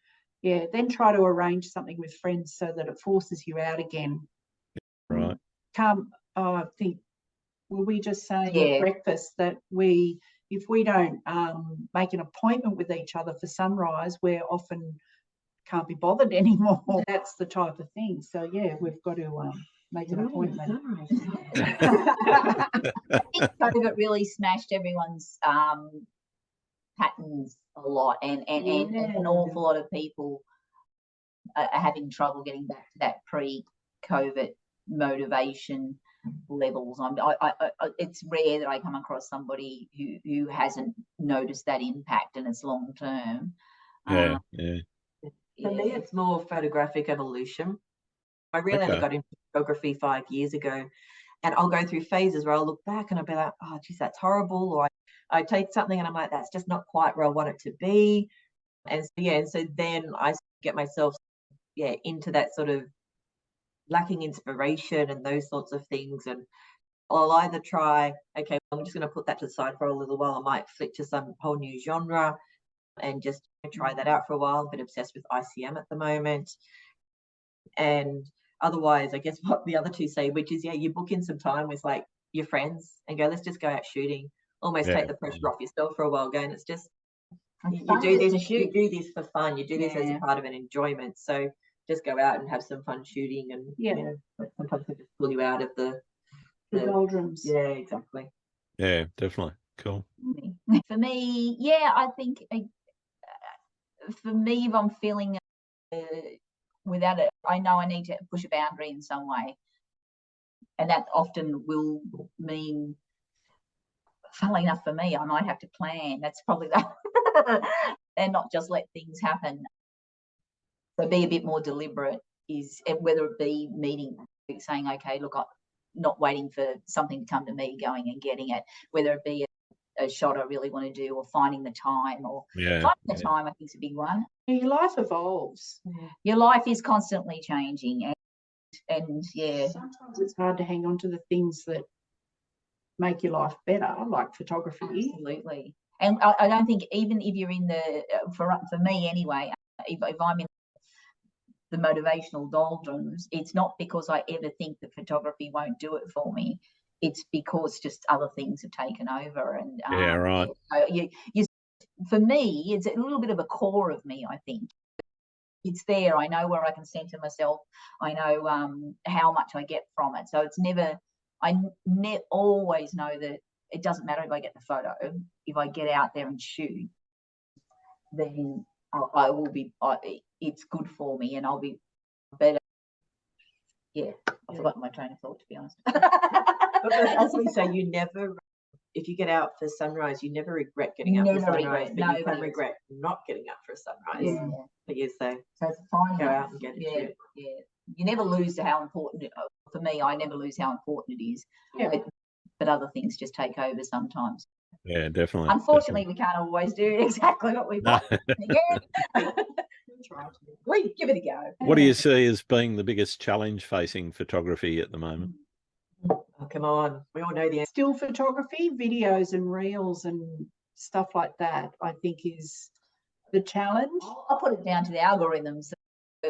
try to arrange something with friends so that it forces you out again. Right. I think, were we just saying at breakfast that if we don't make an appointment with each other for sunrise, we're often can't be bothered anymore. That's the type of thing. So yeah, we've got to make an appointment. I think COVID really smashed everyone's patterns a lot, and an awful lot of people are having trouble getting back to that pre-COVID motivation levels. It's rare that I come across somebody who hasn't noticed that impact, and it's long term. For me, it's more photographic evolution. I really only got into photography 5 years ago, and I'll go through phases where I'll look back and I'll be like, oh geez, that's horrible, or I take something and I'm like, that's just not quite where I want it to be. And so then I get myself into that sort of lacking inspiration and those sorts of things. And I'll either try, okay, I'm just going to put that to the side for a little while. I might flick to some whole new genre and just try that out for a while. I'm a bit obsessed with ICM at the moment. And otherwise, I guess what the other two say, which is, you book in some time with like your friends and go, let's just go out shooting. Almost take the pressure off yourself for a while, going, it's just, you do this for fun. You do this as a part of an enjoyment. So just go out and have some fun shooting, and sometimes they just pull you out of the doldrums. Yeah, exactly. Yeah, definitely. Cool. For me, I think for me, if I'm feeling without it, I know I need to push a boundary in some way, and that often will mean, funnily enough, for me, I might have to plan. That's probably that, and not just let things happen. So be a bit more deliberate, whether it be meeting, saying, okay, look, I'm not waiting for something to come to me, going and getting it, whether it be a shot I really want to do, or finding the time, or finding the time, I think is a big one. Your life evolves. Your life is constantly changing, and sometimes it's hard to hang on to the things that make your life better, like photography. Absolutely. And I don't think, even if you're in the, for me anyway, if I'm in the motivational doldrums, it's not because I ever think that photography won't do it for me. It's because just other things have taken over. And right. So for me, it's a little bit of a core of me, I think. It's there. I know where I can center myself. I know how much I get from it. So it's never, I always know that it doesn't matter if I get the photo. If I get out there and shoot, then I will be, it's good for me, and I'll be better. I've forgotten my train of thought, to be honest. But as we say, you never, if you get out for sunrise, you never regret getting out for sunrise, but you can regret not getting out for a sunrise. But so it's fine. Go out and get it. You never lose how important for me, I never lose how important it is. But other things just take over sometimes. Yeah, definitely. Unfortunately, we can't always do exactly what we want. We give it a go. What do you see as being the biggest challenge facing photography at the moment? Oh, come on. We all know the answer. Still photography, videos and reels and stuff like that, I think, is the challenge. I'll put it down to the algorithms.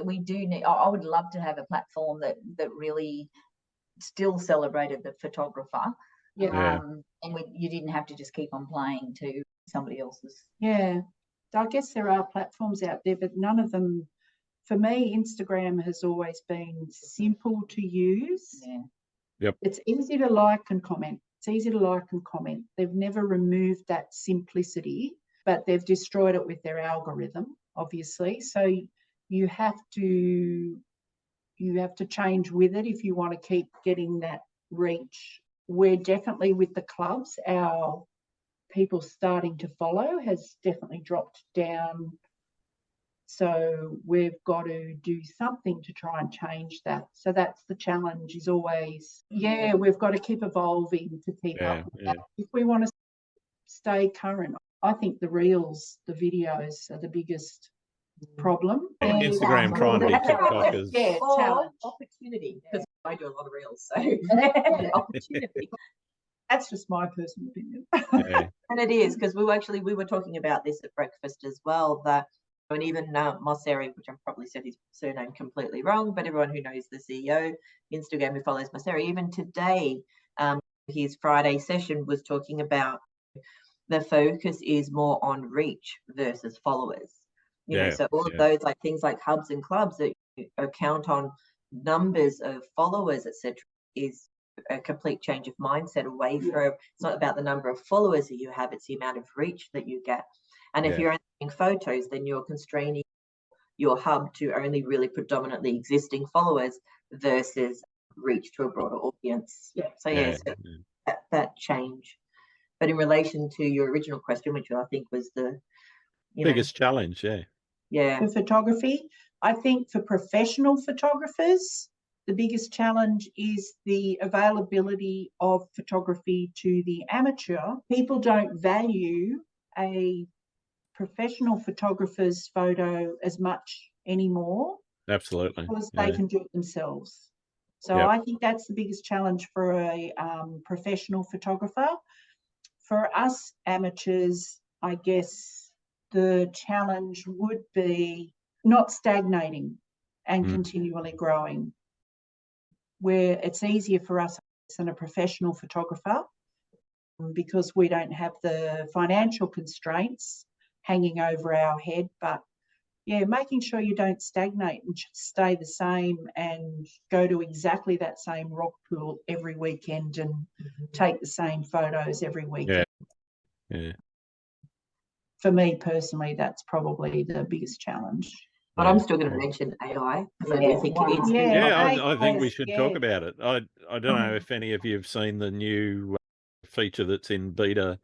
We do need, I would love to have a platform that really still celebrated the photographer. And you didn't have to just keep on playing to somebody else's. I guess there are platforms out there, but none of them, for me, Instagram has always been simple to use. It's easy to like and comment. They've never removed that simplicity, but they've destroyed it with their algorithm, obviously. So you have to change with it if you want to keep getting that reach. We're definitely, with the clubs, our people starting to follow has definitely dropped down. So we've got to do something to try and change that. So that's the challenge, is always, we've got to keep evolving to keep up with that. If we want to stay current, I think the reels, the videos are the biggest problem. Instagram trying to be TikTokers. Challenge. Opportunity, because I do a lot of reels, so opportunity. That's just my personal opinion. And it is, because we were talking about this at breakfast as well, that, and even Mosseri, which I've probably said his surname completely wrong, but everyone who knows the CEO Instagram who follows Mosseri, even today, his Friday session was talking about the focus is more on reach versus followers. You know, so all of those, like things like hubs and clubs that count on numbers of followers, etc., is a complete change of mindset away from, it's not about the number of followers that you have, it's the amount of reach that you get. And if you're only doing photos, then you're constraining your hub to only really predominantly existing followers versus reach to a broader audience. So that change. But in relation to your original question, which I think was the biggest challenge, for photography, I think for professional photographers, the biggest challenge is the availability of photography to the amateur. People don't value a professional photographer's photo as much anymore. Absolutely. because Yeah. they can do it themselves. So Yep. I think that's the biggest challenge for a professional photographer. For us amateurs, I guess the challenge would be not stagnating and continually growing, where it's easier for us than a professional photographer because we don't have the financial constraints hanging over our head. But yeah, making sure you don't stagnate and stay the same and go to exactly that same rock pool every weekend and take the same photos every weekend. Yeah. For me personally, that's probably the biggest challenge. But I'm still going to mention AI because I do think it's I think we yes, should talk about it. I don't know Mm. if any of you have seen the new feature that's in beta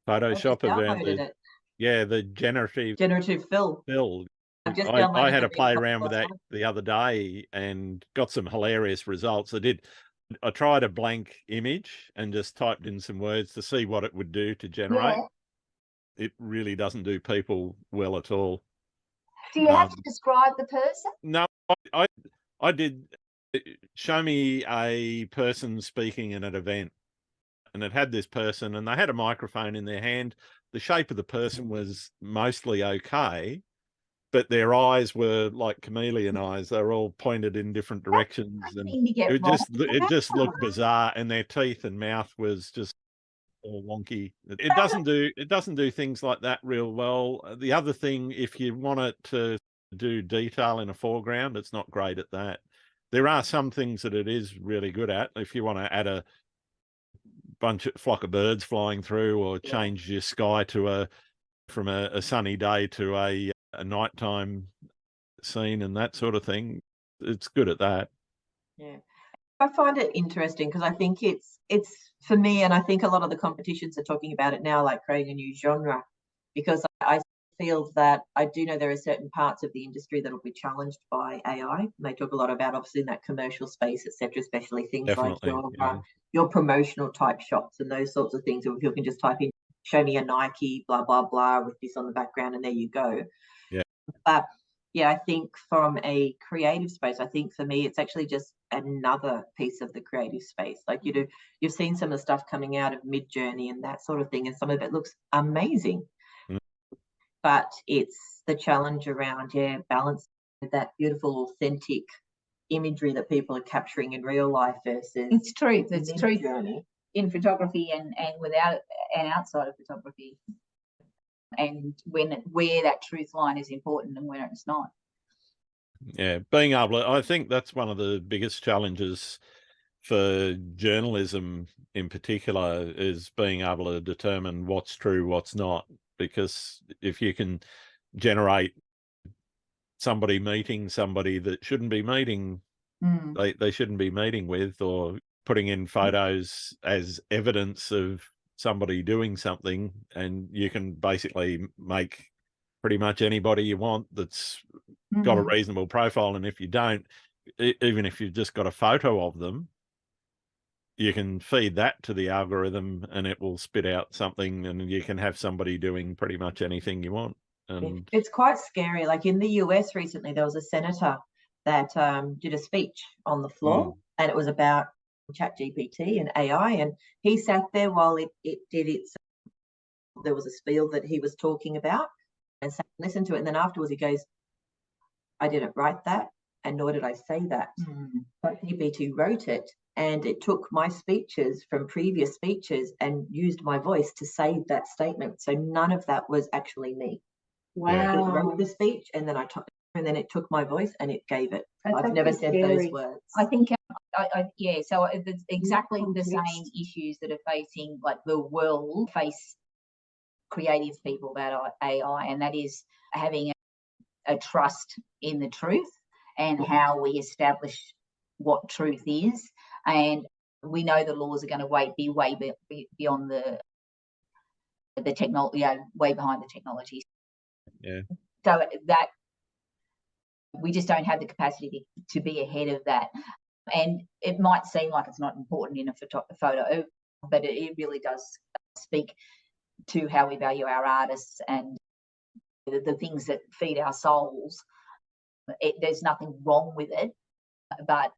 I Photoshop just about downloaded the generative generative fill. fill. I've just I downloaded had the to play beta around with last that night. the other day and got some hilarious results. I tried a blank image and just typed in some words to see what it would do to generate. It really doesn't do people well at all. Do you have to describe the person? No, I did. Show me a person speaking in an event, and it had this person, and they had a microphone in their hand. The shape of the person was mostly okay, but their eyes were like chameleon eyes. They were all pointed in different directions, and Thing to get it wrong. just looked bizarre. And their teeth and mouth was just all wonky. It doesn't do things like that real well. The other thing, if you want it to do detail in a foreground, it's not great at that. There are some things that it is really good at. If you want to add a flock of birds flying through, or change your sky to from a sunny day to a nighttime scene and that sort of thing, it's good at that. Yeah, I find it interesting because I think it's for me, and I think a lot of the competitions are talking about it now, like creating a new genre, because I feel that I do know there are certain parts of the industry that will be challenged by AI. And they talk a lot about obviously in that commercial space, etc., especially things Definitely, like your promotional type shots and those sorts of things. Or if you can just type in, show me a Nike, blah, blah, blah, with this on the background, and there you go. Yeah. But yeah, I think from a creative space, I think for me, it's actually just another piece of the creative space. Like you've seen some of the stuff coming out of Mid-Journey and that sort of thing, and some of it looks amazing. But it's the challenge around, balance that beautiful, authentic imagery that people are capturing in real life versus It's truth. It's truth Mid-Journey in photography and without and outside of photography, and where that truth line is important and when it's not. Yeah, being able to, I think that's one of the biggest challenges for journalism in particular, is being able to determine what's true, what's not. Because if you can generate somebody meeting somebody that shouldn't be meeting, they shouldn't be meeting with, or putting in photos as evidence of somebody doing something, and you can basically make pretty much anybody you want that's got a reasonable profile. And if you don't, even if you've just got a photo of them, you can feed that to the algorithm and it will spit out something, and you can have somebody doing pretty much anything you want. And it's quite scary. Like in the US recently, there was a senator that did a speech on the floor, and it was about ChatGPT and AI, and he sat there while it did its, there was a spiel that he was talking about, and sat and listened to it, and then afterwards he goes, I didn't write that, and nor did I say that. But GPT wrote it, and it took my speeches from previous speeches and used my voice to say that statement. So none of that was actually me. Wow. It wrote the speech, and then then it took my voice and it gave it. I've never said those words. I think, so it's exactly the same issues that are facing, like the world face creative people about AI, and that is having a trust in the truth and how we establish what truth is. And we know the laws are going to be way beyond the technology, way behind the technology. yeah, So that we just don't have the capacity to be ahead of that. And it might seem like it's not important in a photo, but it really does speak to how we value our artists and the things that feed our souls. There's nothing wrong with it, but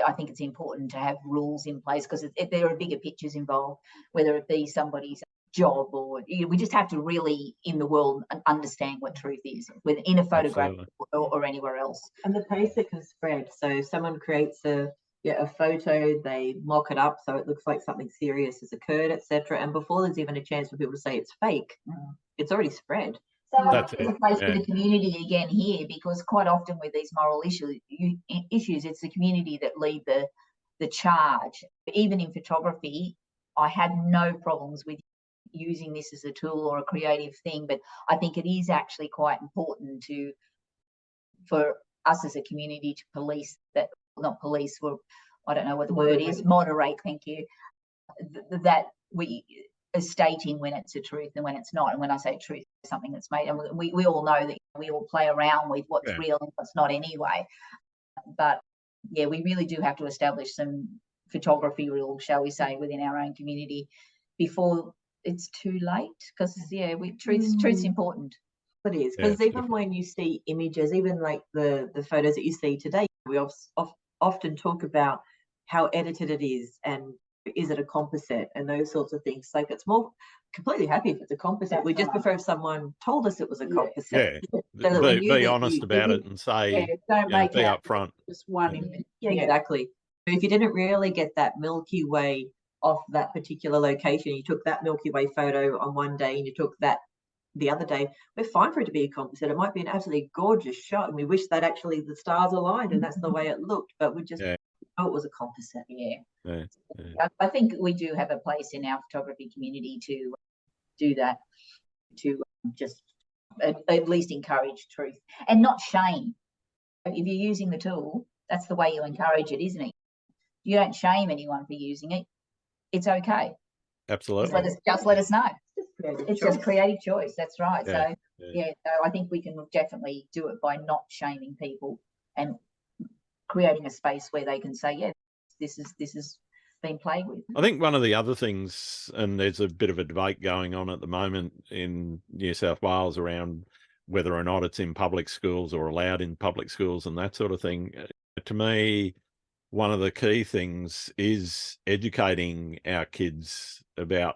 I think it's important to have rules in place because there are bigger pictures involved, whether it be somebody's job or we just have to really in the world understand what truth is, whether in a photograph or anywhere else. And the pace it can spread. So someone creates a photo, they mock it up so it looks like something serious has occurred, etc. And before there's even a chance for people to say it's fake, it's already spread. So there's a place for the community again here, because quite often with these moral issues, it's the community that lead the charge. Even in photography, I have no problems with using this as a tool or a creative thing, but I think it is actually quite important for us as a community to police that, not police, for I don't know what the word is, moderate, thank you, that we are stating when it's a truth and when it's not. And when I say truth, something that's made, and we all know that we all play around with what's real and what's not anyway. But yeah, we really do have to establish some photography rules, shall we say, within our own community before it's too late, because truth's important. It is, because even when you see images, even like the photos that you see today, we often talk about how edited it is and is it a composite and those sorts of things. Like, it's more completely happy if it's a composite. We just prefer if someone told us it was a composite. So be honest about it and say, don't make be it upfront. just one image. Exactly. If you didn't really get that Milky Way off that particular location, you took that Milky Way photo on one day and you took that the other day, we're fine for it to be a composite. It might be an absolutely gorgeous shot and we wish that actually the stars aligned and that's the way it looked, but we just know it was a composite. I think we do have a place in our photography community to do that, to just at least encourage truth and not shame. If you're using the tool, that's the way you encourage it, isn't it? You don't shame anyone for using it. It's okay. Absolutely. Just let us know. It's just creative choice. That's right. Yeah. So I think we can definitely do it by not shaming people and creating a space where they can say, this is being played with. I think one of the other things, and there's a bit of a debate going on at the moment in New South Wales around whether or not it's in public schools or allowed in public schools and that sort of thing. To me, one of the key things is educating our kids about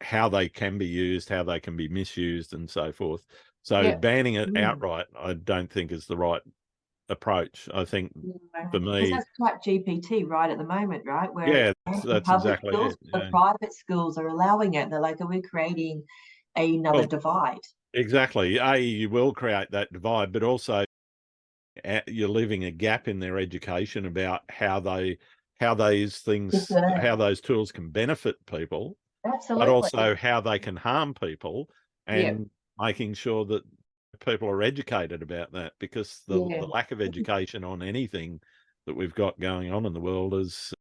how they can be used, how they can be misused and so forth. So banning it outright, I don't think is the right approach. I think for me, that's like GPT right at the moment, right? Where that's exactly schools, it. The private schools are allowing it. They're like, are we creating another divide? Exactly. You will create that divide, but also you're leaving a gap in their education about how those things, how those tools can benefit people. Absolutely. But also how they can harm people, and making sure that people are educated about that, because the lack of education on anything that we've got going on in the world is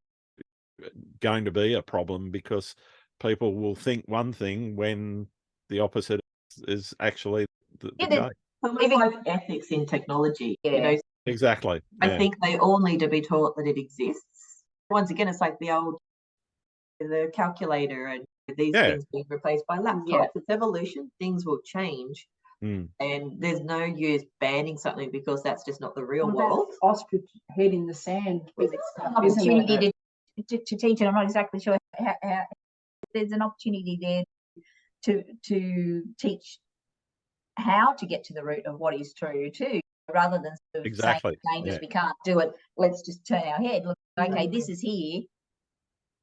going to be a problem, because people will think one thing when the opposite is actually the case. Almost like ethics in technology, you know. Exactly. I think they all need to be taught that it exists. Once again, it's like the calculator and these things being replaced by laptops. It's evolution. Things will change, and there's no use banning something because that's just not the real world. Ostrich head in the sand. There's an opportunity to teach it. I'm not exactly sure how there's an opportunity there to teach how to get to the root of what is true too, rather than sort of saying we can't do it, let's just turn our head. Look, okay, this is here.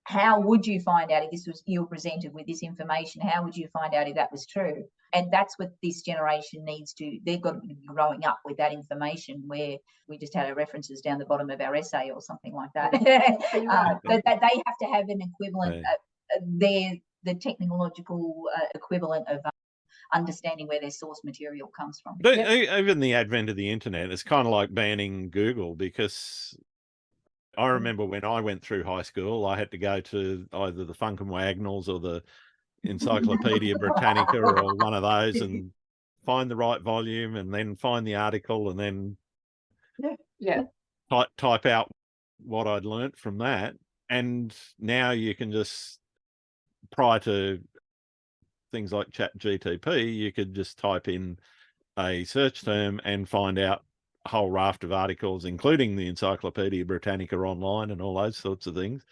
How would you find out if you were presented with this information? How would you find out if that was true? And that's what this generation needs to. They've got to be growing up with that information, where we just had our references down the bottom of our essay or something like that. That they have to have an equivalent. The technological equivalent of understanding where their source material comes from. But even the advent of the internet, it's kind of like banning Google, because I remember when I went through high school, I had to go to either the Funk and Wagnalls or the Encyclopedia Britannica or one of those and find the right volume and then find the article and then type out what I'd learnt from that. And now you can just, prior to things like ChatGTP, you could just type in a search term and find out a whole raft of articles, including the Encyclopedia Britannica online and all those sorts of things.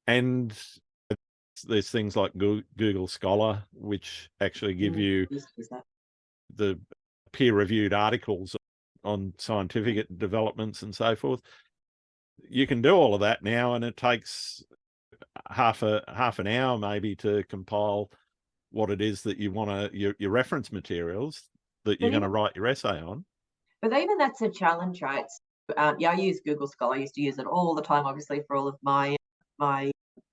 And there's things like Google Scholar, which actually give you the peer-reviewed articles on scientific developments and so forth. You can do all of that now, and it takes half an hour maybe to compile what it is that you want to, your reference materials that you're going to write your essay on. But even that's a challenge, right? Yeah, I use Google Scholar. I used to use it all the time, obviously, for all of my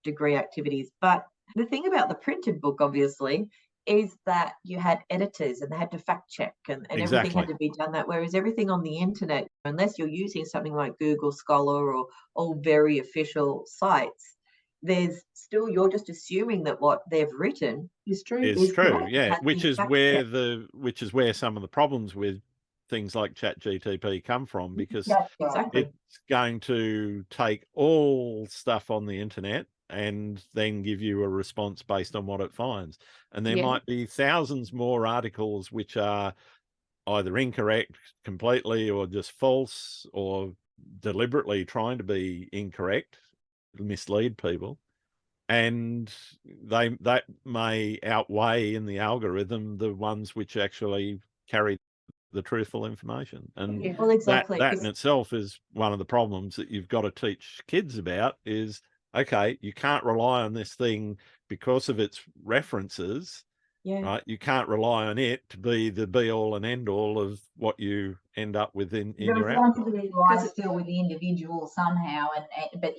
degree activities. But the thing about the printed book, obviously, is that you had editors and they had to fact check and everything had to be done that. Whereas everything on the internet, unless you're using something like Google Scholar or all very official sites, there's still, you're just assuming that what they've written is true. Is true, yeah. Which is where some of the problems with things like ChatGPT come from, because it's going to take all stuff on the internet and then give you a response based on what it finds. And there might be thousands more articles which are either incorrect completely or just false or deliberately trying to be incorrect, mislead people. And that may outweigh in the algorithm the ones which actually carry the truthful information. And well, exactly. that in itself is one of the problems that you've got to teach kids about is, okay, you can't rely on this thing because of its references, right? You can't rely on it to be the be all and end all of what you end up with in your output. Lies still with the individual somehow, but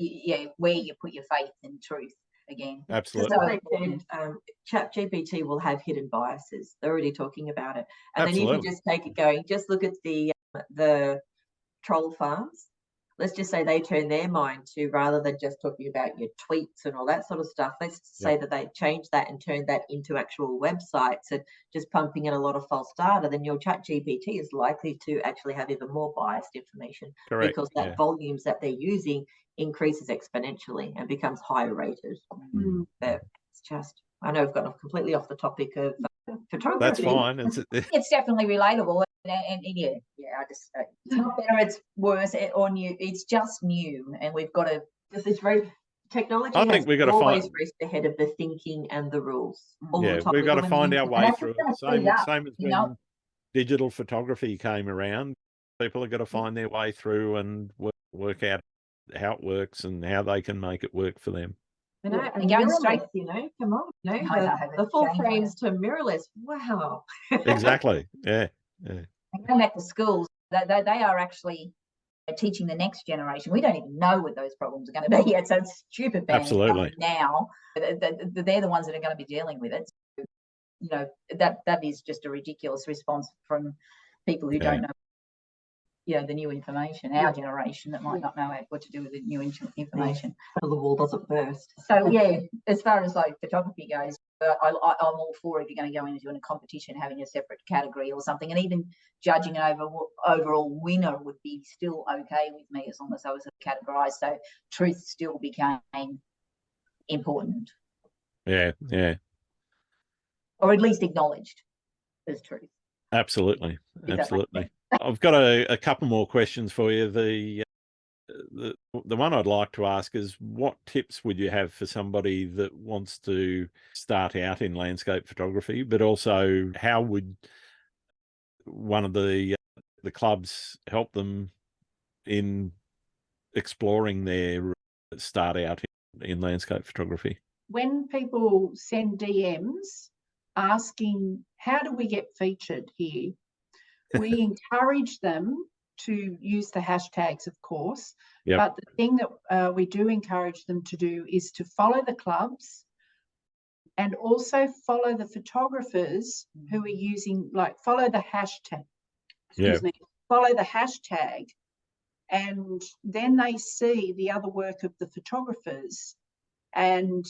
where you put your faith in truth again. Absolutely. ChatGPT will have hidden biases. They're already talking about it. And then you can just take it going, just look at the troll farms. Let's just say they turn their mind to, rather than just talking about your tweets and all that sort of stuff, let's say that they change that and turn that into actual websites and just pumping in a lot of false data, then your ChatGPT is likely to actually have even more biased information. Correct. Because that volumes that they're using increases exponentially and becomes higher rated. But it's just, I know we've gotten completely off the topic of photography. That's fine. It's definitely relatable. And I just it's not better, it's worse or new. It's just new, and we've got to. This is very technology. I think we've got to always raced ahead of the thinking and the rules. All the time. We've got to find our way through it. Same as when digital photography came around. People have got to find their way through and work out how it works and how they can make it work for them. And going straight, come on, the full frames to mirrorless. Wow. Exactly. Yeah. And going back to schools, they are actually teaching the next generation. We don't even know what those problems are going to be yet, so it's stupid bad now. They're the ones that are going to be dealing with it. So, that is just a ridiculous response from people who don't know the new information, our generation that might not know what to do with the new information. The wall doesn't burst. So as far as like photography goes, I'm all for if you're going to go into a competition having a separate category or something, and even judging an overall winner would be still okay with me as long as I was categorized. So truth still became important. Yeah. Or at least acknowledged as truth. Absolutely. I've got a couple more questions for you. The one I'd like to ask is, what tips would you have for somebody that wants to start out in landscape photography, but also how would one of the clubs help them in exploring their start out in landscape photography? When people send DMs asking, how do we get featured here? We encourage them to use the hashtags, of course, but the thing that we do encourage them to do is to follow the clubs and also follow the photographers who are using, follow the hashtag, follow the hashtag, and then they see the other work of the photographers, and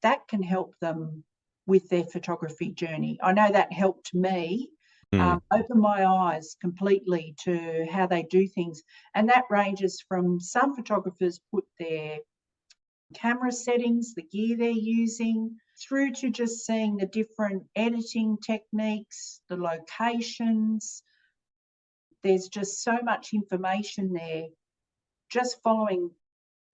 that can help them with their photography journey. I know that helped me. Open my eyes completely to how they do things, and that ranges from some photographers put their camera settings, the gear they're using, through to just seeing the different editing techniques, the locations. There's just so much information there, just following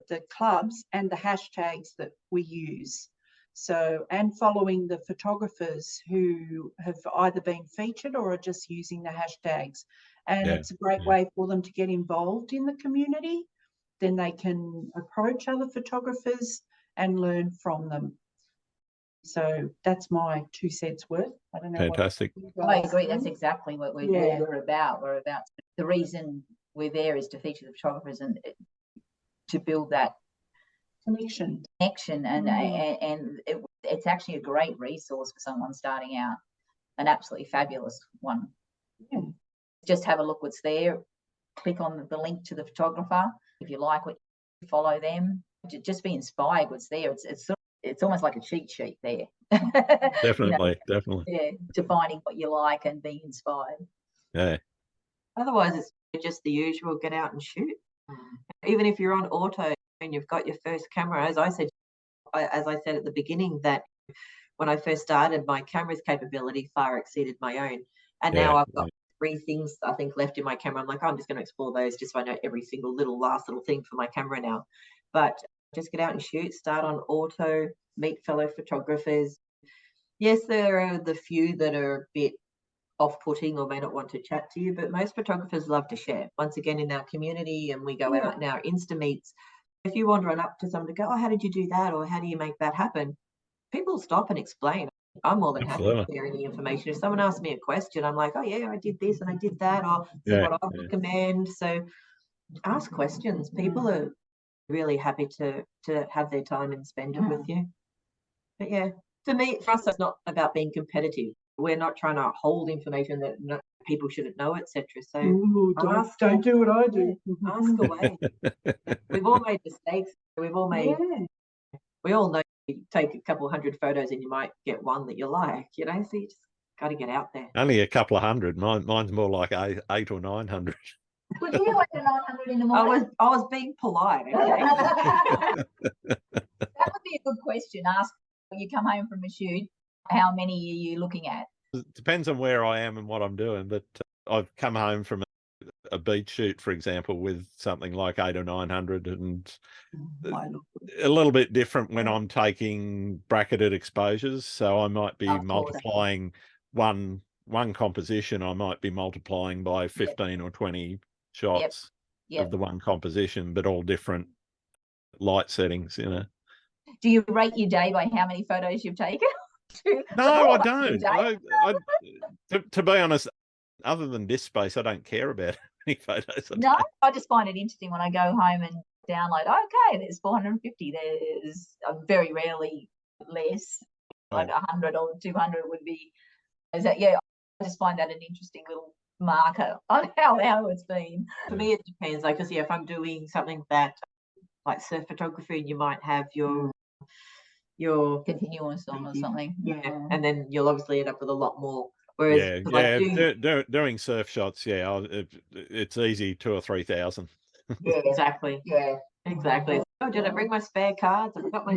the clubs and the hashtags that we use. So, and following the photographers who have either been featured or are just using the hashtags. And it's a great way for them to get involved in the community. Then they can approach other photographers and learn from them. So that's my 2 cents worth. I don't know. Fantastic. I agree. That's exactly what we're about. We're about, the reason we're there is to feature the photographers and to build that connection. And it's actually a great resource for someone starting out, an absolutely fabulous one. Yeah. Just have a look what's there, click on the link to the photographer. If you like what, follow them. Just be inspired what's there. It's almost like a cheat sheet there. Definitely, definitely. Yeah, defining what you like and being inspired. Yeah. Otherwise, it's just the usual, get out and shoot. Even if you're on auto and you've got your first camera, as I said at the beginning, that when I first started, my camera's capability far exceeded my own. And now I've got 3 things, I think, left in my camera. I'm like, oh, I'm just going to explore those just so I know every single last little thing for my camera now. But just get out and shoot, start on auto, meet fellow photographers. Yes, there are the few that are a bit off-putting or may not want to chat to you, but most photographers love to share. Once again, in our community, and we go out in our Insta meets, if you want to run up to someone to go, oh, how did you do that? Or how do you make that happen? People stop and explain. I'm more than happy to share any information. If someone asks me a question, I'm like, oh yeah, I did this and I did that, or this is what I would recommend. So ask questions. People are really happy to have their time and spend it with you. But yeah, for us, it's not about being competitive. We're not trying to hold information that people shouldn't know, etc. So don't do what I do. Ask away. We've all made mistakes. We've all made. We all know you take a couple 100 photos and you might get one that you like. So you just got to get out there. Only a couple of 100. Mine's more like 8 or 900. Would you like a 900 in the morning? I was being polite. Okay? That would be a good question. Ask when you come home from a shoot, how many are you looking at? It depends on where I am and what I'm doing, but I've come home from a beach shoot, for example, with something like 800 or 900, and a little bit different when I'm taking bracketed exposures. So I might be multiplying one composition. I might be multiplying by 15 or 20 shots of the one composition, but all different light settings. Do you rate your day by how many photos you've taken? No, I don't. To be honest, other than this space, I don't care about any photos. I just find it interesting when I go home and download. Okay, there's 450. There's very rarely less, like 100 or 200 would be. I just find that an interesting little marker on how it's been. For me, it depends. Like, because if I'm doing something that, like surf photography, and you might have your continuous on or something. And then you'll obviously end up with a lot more. Whereas doing surf shots, it's easy 2,000 or 3,000. Yeah, exactly. Yeah, exactly. Oh, did I bring my spare cards? I got my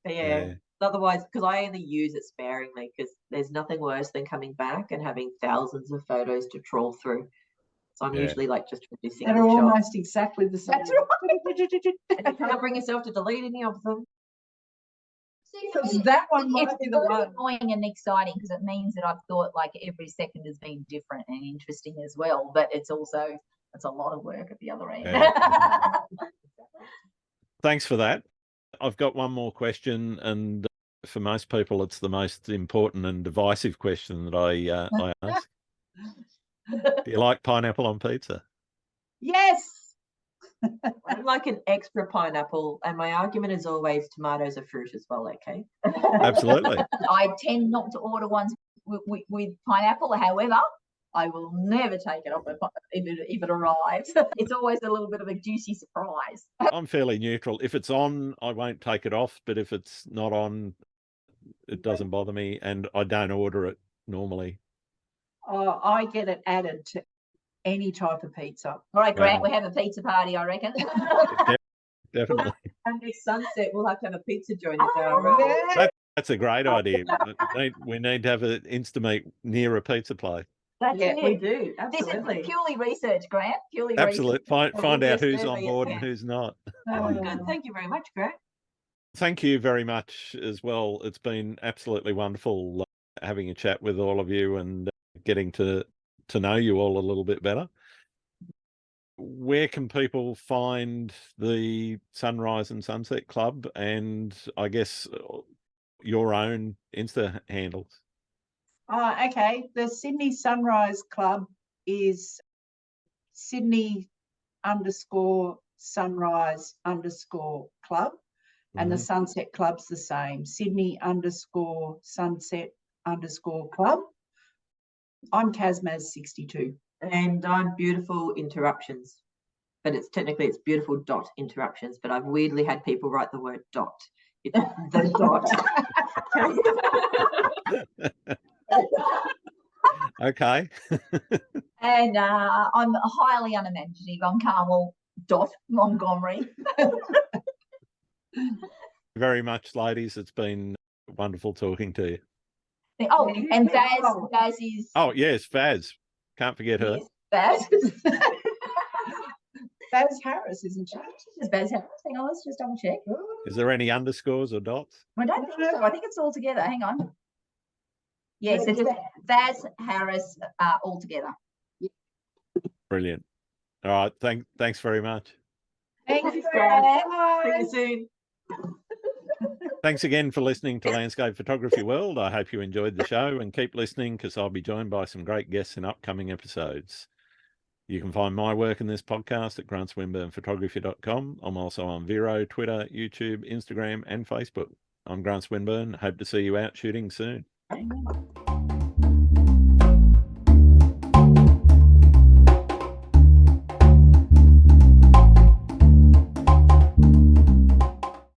spare. Otherwise, because I only use it sparingly, because there's nothing worse than coming back and having thousands of photos to trawl through. So I'm usually like just producing. They're almost exactly the same. That's right. And you can't bring yourself to delete any of them. Because that one might be the one. It's annoying and exciting because it means that I've thought like every second has been different and interesting as well. But it's a lot of work at the other end. Thanks for that. I've got one more question, and for most people, it's the most important and divisive question that I ask. Do you like pineapple on pizza? Yes. I'd like an extra pineapple, and my argument is always tomatoes are fruit as well, okay? Absolutely. I tend not to order ones with pineapple. However, I will never take it off if it arrives. It's always a little bit of a juicy surprise. I'm fairly neutral. If it's on, I won't take it off, but if it's not on, it doesn't bother me, and I don't order it normally. I get it added to any type of pizza. All right, Grant, we have a pizza party, I reckon. Definitely. And next sunset, we'll have to have a pizza joint. That's a great idea. We need to have an Instameet near a pizza place. That's Yeah, it. we do. This is Absolutely. purely research, Grant. Purely Absolutely. research. Find out who's Yes, on yes, board yes. and who's not. Oh, good. Thank you very much, Grant. Thank you very much as well. It's been absolutely wonderful having a chat with all of you and getting to know you all a little bit better. Where can people find the Sunrise and Sunset Club and I guess your own Insta handles? Okay. The Sydney Sunrise Club is Sydney_sunrise_club. And the Sunset Club's the same, Sydney_sunset_club. I'm Casmaz62. And I'm Beautiful Interruptions, but it's beautiful dot interruptions, but I've weirdly had people write the word dot. It's the dot. Okay. And I'm highly unimaginative. I'm Carmel Montgomery. Very much, ladies. It's been wonderful talking to you. Oh, and Baz is. Oh, yes, Vaz. Can't forget her. Yes, Baz. Baz Harris, isn't she? She's Baz Harris. Hang on, let's just double check. Is there any underscores or dots? I don't think so. I think it's all together. Hang on. Yes, it's Baz Harris all together. Brilliant. All right. Thanks very much. Thank you, Bye. Bye. See you soon. Thanks again for listening to Landscape Photography World. I hope you enjoyed the show and keep listening because I'll be joined by some great guests in upcoming episodes. You can find my work in this podcast at grantswinburnphotography.com. I'm also on Vero, Twitter, YouTube, Instagram, and Facebook. I'm Grant Swinburne. Hope to see you out shooting soon. Amen.